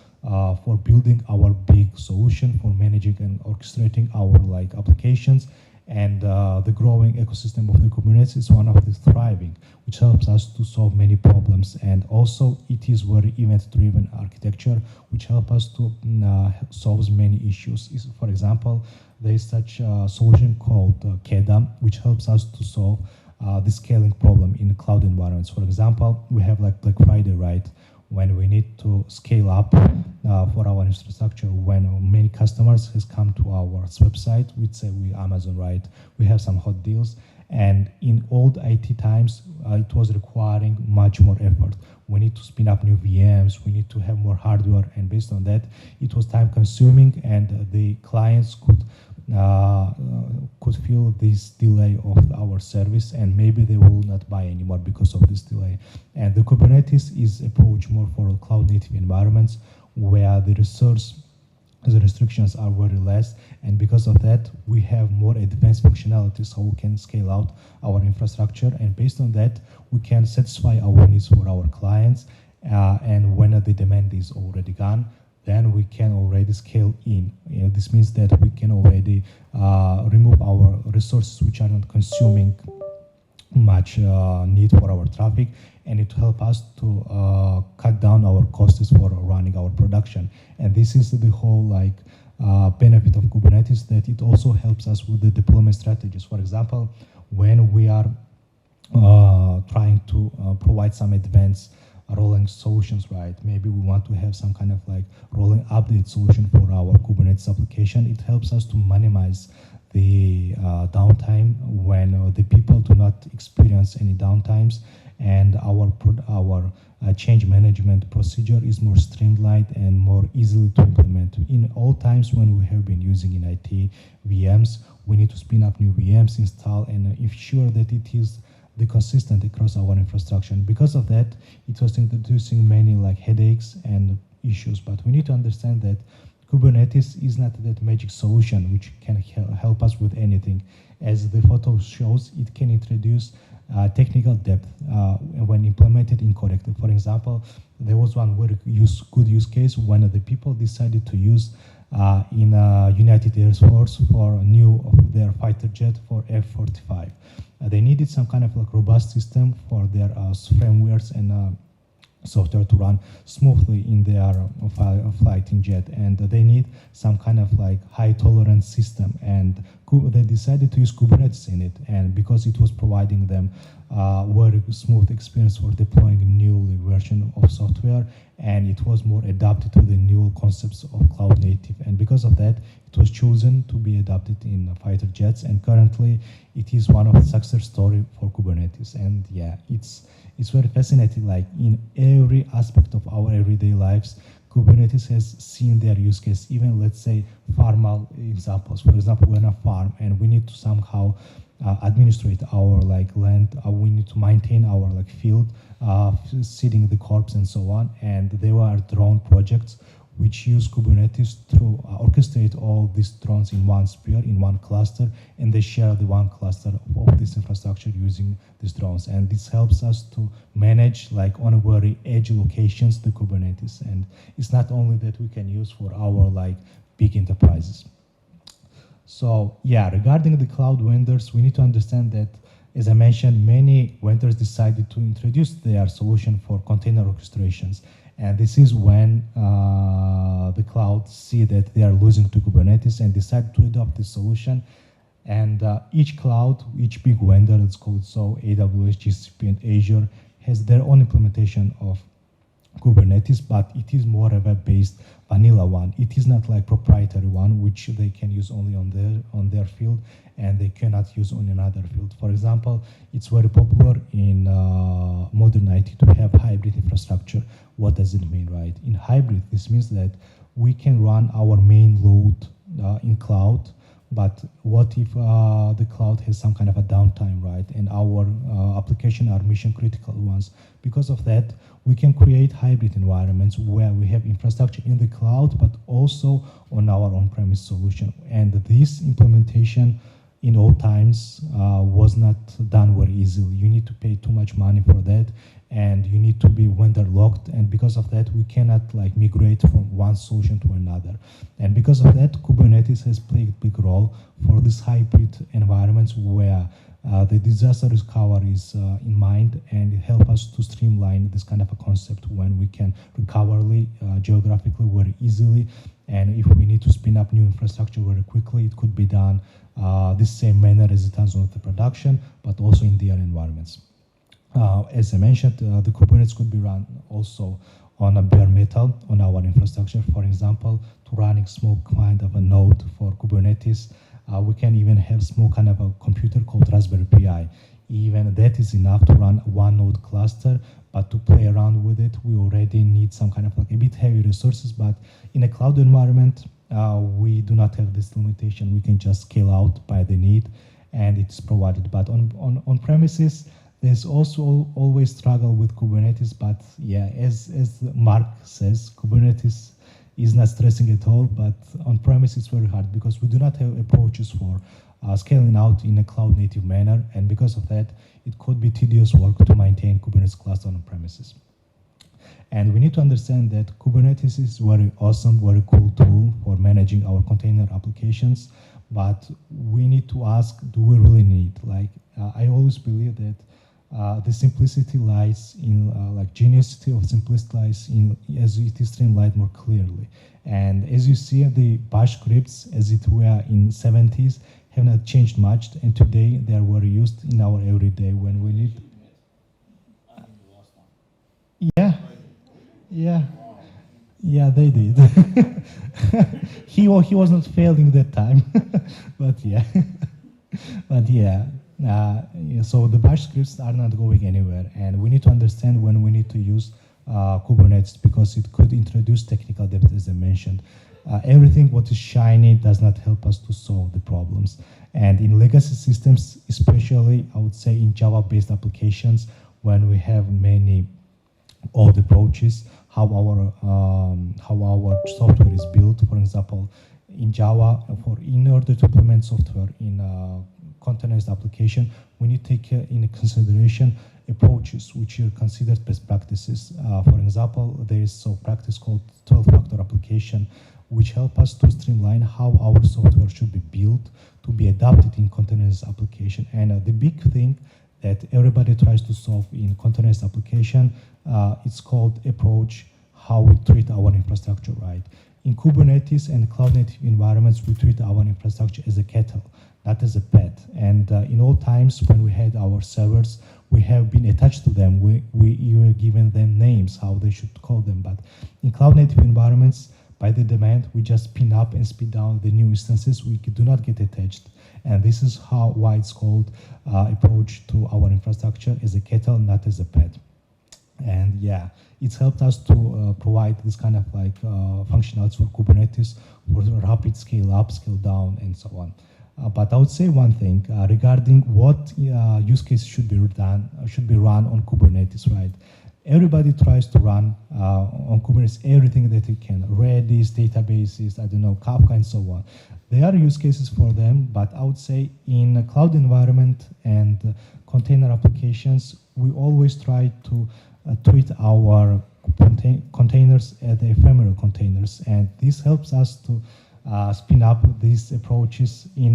for building our big solution for managing and orchestrating our like applications. And the growing ecosystem of the Kubernetes is one of the thriving, which helps us to solve many problems. And also it is very event-driven architecture, which helps us to solve many issues. For example, there is such a solution called KEDA, which helps us to solve the scaling problem in cloud environments. For example, we have like Black Friday, right? When we need to scale up for our infrastructure, when many customers has come to our website, we'd say we Amazon, right? We have some hot deals, and in old IT times, it was requiring much more effort. We need to spin up new VMs, we need to have more hardware, and based on that, it was time consuming, and the clients could feel this delay of our service, and maybe they will not buy anymore because of this delay. And the Kubernetes is approach more for cloud native environments where the restrictions are very less, and because of that we have more advanced functionalities so we can scale out our infrastructure, and based on that we can satisfy our needs for our clients, and when the demand is already gone, then we can already scale in. This means that we can already remove our resources which are not consuming much need for our traffic, and it will help us to cut down our costs for running our production. And this is the whole like benefit of Kubernetes, that it also helps us with the deployment strategies. For example, when we are trying to provide some advanced rolling solutions, right? Maybe we want to have some kind of like rolling update solution for our Kubernetes application. It helps us to minimize the downtime when the people do not experience any downtimes, and our change management procedure is more streamlined and more easily to implement. In all times when we have been using in IT VMs, we need to spin up new VMs, install, and ensure that it is the consistent across our infrastructure. Because of that, it was introducing many like headaches and issues. But we need to understand that Kubernetes is not that magic solution which can help us with anything. As the photo shows, it can introduce technical depth when implemented incorrectly. For example, there was one very good use case when the people decided to use in United Air Force for new of their fighter jet for F-45. They needed some kind of like robust system for their firmwares and software to run smoothly in their fighting jet, and they need some kind of like high tolerance system, and they decided to use Kubernetes in it, and because it was providing them very smooth experience for deploying a new version of software, and it was more adapted to the new concepts of cloud native, and because of that it was chosen to be adopted in fighter jets, and currently it is one of the success story for Kubernetes. And yeah, it's very fascinating, like in every aspect of our everyday lives, Kubernetes has seen their use case. Even let's say formal examples. For example, we're in a farm and we need to somehow administrate our like land. We need to maintain our like field, seeding the crops and so on. And there are drone projects which use Kubernetes to orchestrate all these drones in one sphere, in one cluster, and they share the one cluster of this infrastructure using these drones. And this helps us to manage like on a very edge locations the Kubernetes. And it's not only that we can use for our like big enterprises. So yeah, regarding the cloud vendors, we need to understand that, as I mentioned, many vendors decided to introduce their solution for container orchestrations. And this is when the cloud see that they are losing to Kubernetes and decide to adopt this solution. And each cloud, each big vendor, let's call it so, AWS, GCP, and Azure, has their own implementation of Kubernetes, but it is more of a based vanilla one. It is not like proprietary one, which they can use only on their field, and they cannot use on another field. For example, it's very popular in modern IT to have hybrid infrastructure. What does it mean, right? In hybrid, this means that we can run our main load in cloud, but what if the cloud has some kind of a downtime, right? And our application are mission critical ones. Because of that, we can create hybrid environments where we have infrastructure in the cloud, but also on our on-premise solution. And this implementation in all times was not done very easily. You need to pay too much money for that, and you need to be vendor locked, and because of that we cannot like migrate from one solution to another. And because of that, Kubernetes has played a big role for this hybrid environments where the disaster recovery is in mind, and it helps us to streamline this kind of a concept when we can recover geographically very easily. And if we need to spin up new infrastructure very quickly, it could be done the same manner as it does on the production, but also in their environments. As I mentioned, the Kubernetes could be run also on a bare metal on our infrastructure. For example, to running small kind of a node for Kubernetes, we can even have small kind of a computer called Raspberry Pi. Even that is enough to run one node cluster, but to play around with it, we already need some kind of like a bit heavy resources. But in a cloud environment, we do not have this limitation. We can just scale out by the need, and it's provided. But on premises, there's also always struggle with Kubernetes. But yeah, as Mark says, Kubernetes is not stressing at all. But on premise, it's very hard because we do not have approaches for scaling out in a cloud native manner. And because of that, it could be tedious work to maintain Kubernetes cluster on premises. And we need to understand that Kubernetes is very awesome, very cool tool for managing our container applications. But we need to ask, do we really need? Like, I always believe that the simplicity lies in, like geniusity of simplicity lies in as it is streamlined more clearly. And as you see, the bash scripts as it were in 70s have not changed much, and today they are very used in our everyday when we need. Yeah, they did. he was not failing that time, but yeah, so the bash scripts are not going anywhere, and we need to understand when we need to use Kubernetes, because it could introduce technical debt, as I mentioned. Everything what is shiny does not help us to solve the problems. And in legacy systems, especially, I would say in Java-based applications, when we have many old approaches, how our software is built. For example, in Java, in order to implement software in a containerized application, we need to take in consideration approaches which are considered best practices. For example, there is a practice called 12-factor application, which help us to streamline how our software should be built to be adapted in containerized application. And the big thing that everybody tries to solve in containerized application, it's called approach, how we treat our infrastructure, right? In Kubernetes and cloud-native environments, we treat our infrastructure as a kettle, not as a pet. And in all times when we had our servers, we have been attached to them. We were given them names, how they should call them. But in cloud-native environments, by the demand, we just spin up and spin down the new instances. We do not get attached. And this is why it's called approach to our infrastructure as a kettle, not as a pet. And yeah, it's helped us to provide this kind of like functionalities for Kubernetes for rapid scale up, scale down, and so on. But I would say one thing regarding what use cases should be run on Kubernetes, right? Everybody tries to run on Kubernetes everything that it can, Redis, databases, I don't know, Kafka, and so on. There are use cases for them, but I would say in a cloud environment and container applications, we always try to treat our containers as ephemeral containers, and this helps us to spin up these approaches in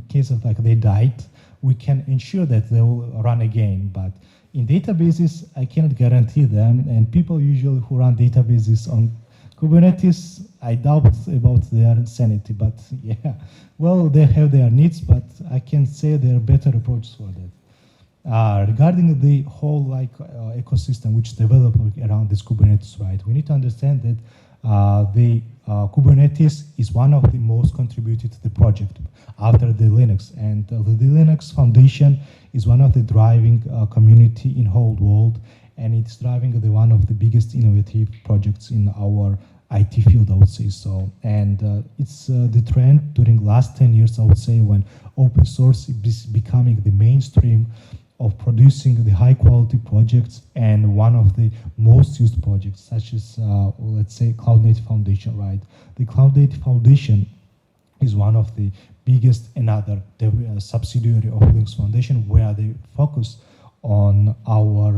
case of like they died. We can ensure that they will run again, but in databases, I cannot guarantee them, and people usually who run databases on Kubernetes, I doubt about their sanity, but yeah, well, they have their needs, but I can say there are better approaches for that. Regarding the whole ecosystem which developed around this Kubernetes, right, we need to understand that the Kubernetes is one of the most contributed to the project after the Linux, and the Linux Foundation is one of the driving community in whole world, and it's driving one of the biggest innovative projects in our IT field, I would say so. And it's the trend during last 10 years, I would say, when open source is becoming the mainstream of producing the high quality projects, and one of the most used projects, such as, let's say, Cloud Native Foundation, right? The Cloud Native Foundation is one of the biggest another subsidiary of Linux Foundation, where they focus on our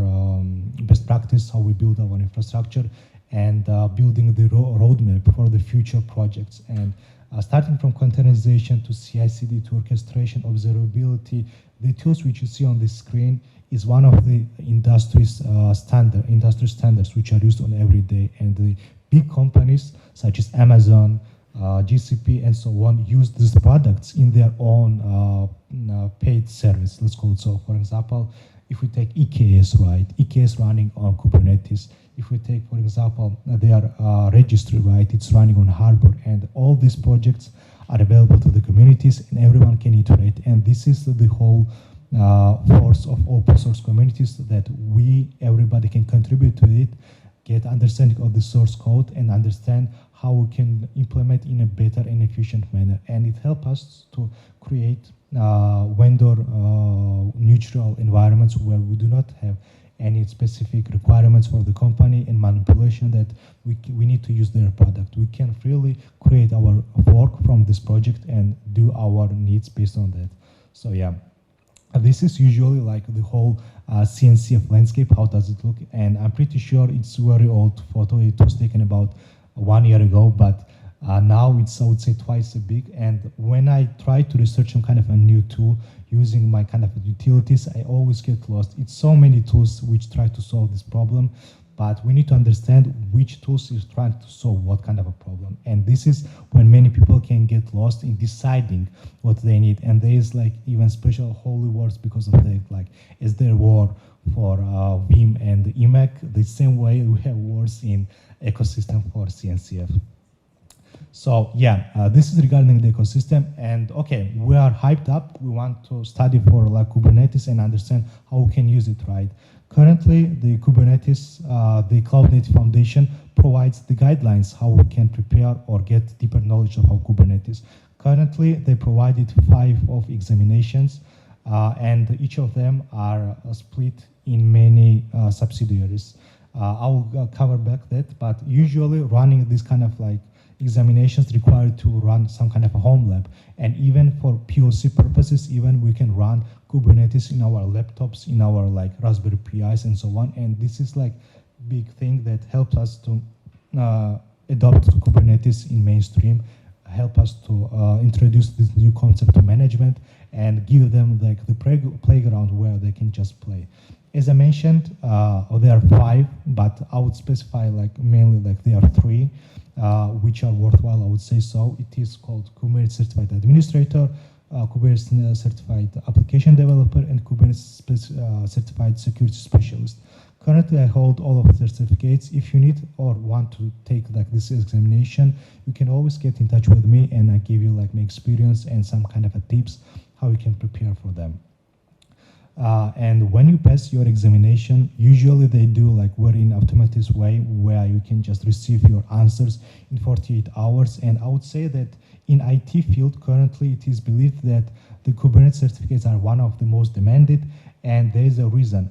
best practice, how we build our infrastructure, and building the roadmap for the future projects. And starting from containerization to CI/CD to orchestration, observability, the tools which you see on the screen is one of the industry standards which are used on every day. And the big companies such as Amazon, GCP, and so on use these products in their own paid service, let's call it so. For example, if we take EKS, right? EKS running on Kubernetes. If we take, for example, their registry, right? It's running on Harbor, and all these projects are available to the communities, and everyone can iterate. And this is the whole force of open source communities, that everybody can contribute to it, get understanding of the source code, and understand how we can implement in a better and efficient manner. And it helps us to create vendor neutral environments where we do not have any specific requirements for the company and manipulation that we need to use their product. We can freely create our work from this project and do our needs based on that. So yeah, this is usually like the whole CNC of landscape. How does it look? And I'm pretty sure it's very old photo. It was taken about 1 year ago, but Now it's, I would say, twice as big. And when I try to research some kind of a new tool using my kind of utilities, I always get lost. It's so many tools which try to solve this problem, but we need to understand which tools is trying to solve what kind of a problem. And this is when many people can get lost in deciding what they need. And there is like even special holy words because of that, like is there war for Vim and Emac, the same way we have words in ecosystem for CNCF. So yeah, this is regarding the ecosystem. And okay, we are hyped up. We want to study for like Kubernetes and understand how we can use it, right? Currently, the Kubernetes, the Cloud Native Foundation provides the guidelines how we can prepare or get deeper knowledge of how Kubernetes. Currently, they provided 5 of examinations, and each of them are split in many subsidiaries. I'll cover back that, but usually running this kind of like examinations required to run some kind of a home lab. And even for POC purposes, even we can run Kubernetes in our laptops, in our like Raspberry Pis and so on. And this is like big thing that helps us to adopt Kubernetes in mainstream, help us to introduce this new concept to management and give them like the playground where they can just play. As I mentioned, there are 5, but I would specify like mainly like there are 3. Which are worthwhile, I would say so. It is called Kubernetes Certified Administrator, Kubernetes Certified Application Developer, and Kubernetes Certified Security Specialist. Currently, I hold all of the certificates. If you need or want to take like this examination, you can always get in touch with me, and I give you like my experience and some kind of a tips how you can prepare for them. And when you pass your examination, usually they do like very in automated way where you can just receive your answers in 48 hours. And I would say that in IT field, currently it is believed that the Kubernetes certificates are one of the most demanded, and there is a reason.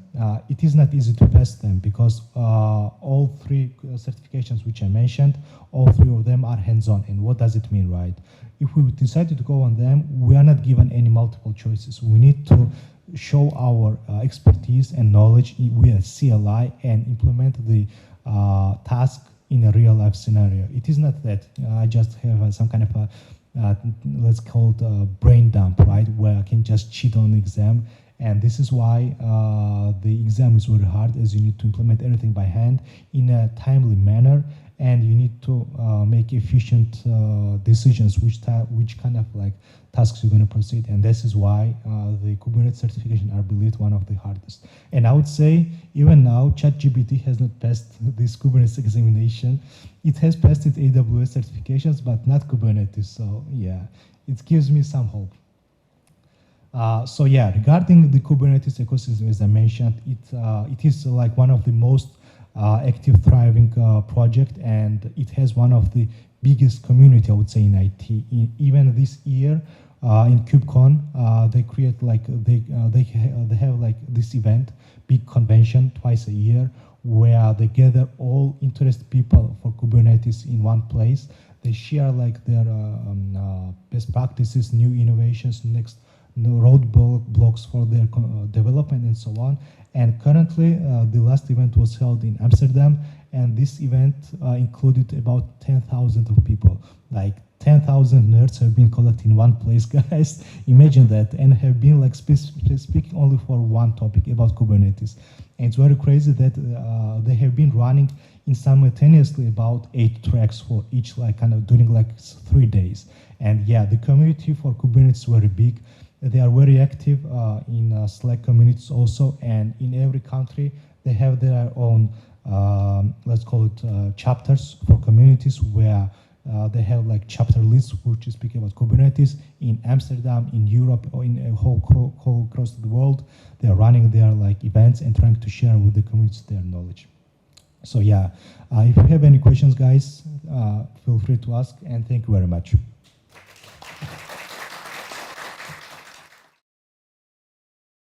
It is not easy to pass them because all 3 certifications which I mentioned, all 3 of them are hands-on. And what does it mean, right? If we decided to go on them, we are not given any multiple choices. We need to show our expertise and knowledge with CLI and implement the task in a real life scenario. It is not that I just have some kind of a, let's call it a brain dump, right? Where I can just cheat on the exam. And this is why the exam is very hard, as you need to implement everything by hand in a timely manner. And you need to make efficient decisions, which kind of like tasks you're going to proceed. And this is why the Kubernetes certification are believed one of the hardest. And I would say even now, ChatGPT has not passed this Kubernetes examination. It has passed its AWS certifications, but not Kubernetes. So yeah, it gives me some hope. So yeah, regarding the Kubernetes ecosystem, as I mentioned, it is like one of the most active, thriving project, and it has one of the biggest community, I would say, in IT. Even this year, in KubeCon, they create like they have like this event, big convention twice a year, where they gather all interested people for Kubernetes in one place. They share like their best practices, new innovations, next roadblocks for their development and so on. And currently, the last event was held in Amsterdam, and this event included about 10,000 of people. Like 10,000 nerds have been collected in one place, guys. Imagine that, and have been like speaking only for one topic about Kubernetes. And it's very crazy that they have been running in simultaneously about 8 tracks for each, like kind of during like 3 days. And yeah, the community for Kubernetes is very big. They are very active in Slack communities also, and in every country they have their own, let's call it chapters for communities where they have like chapter lists which speak about Kubernetes in Amsterdam, in Europe, or in a whole across the world. They are running their like events and trying to share with the communities their knowledge. So yeah, if you have any questions, guys, feel free to ask, and thank you very much.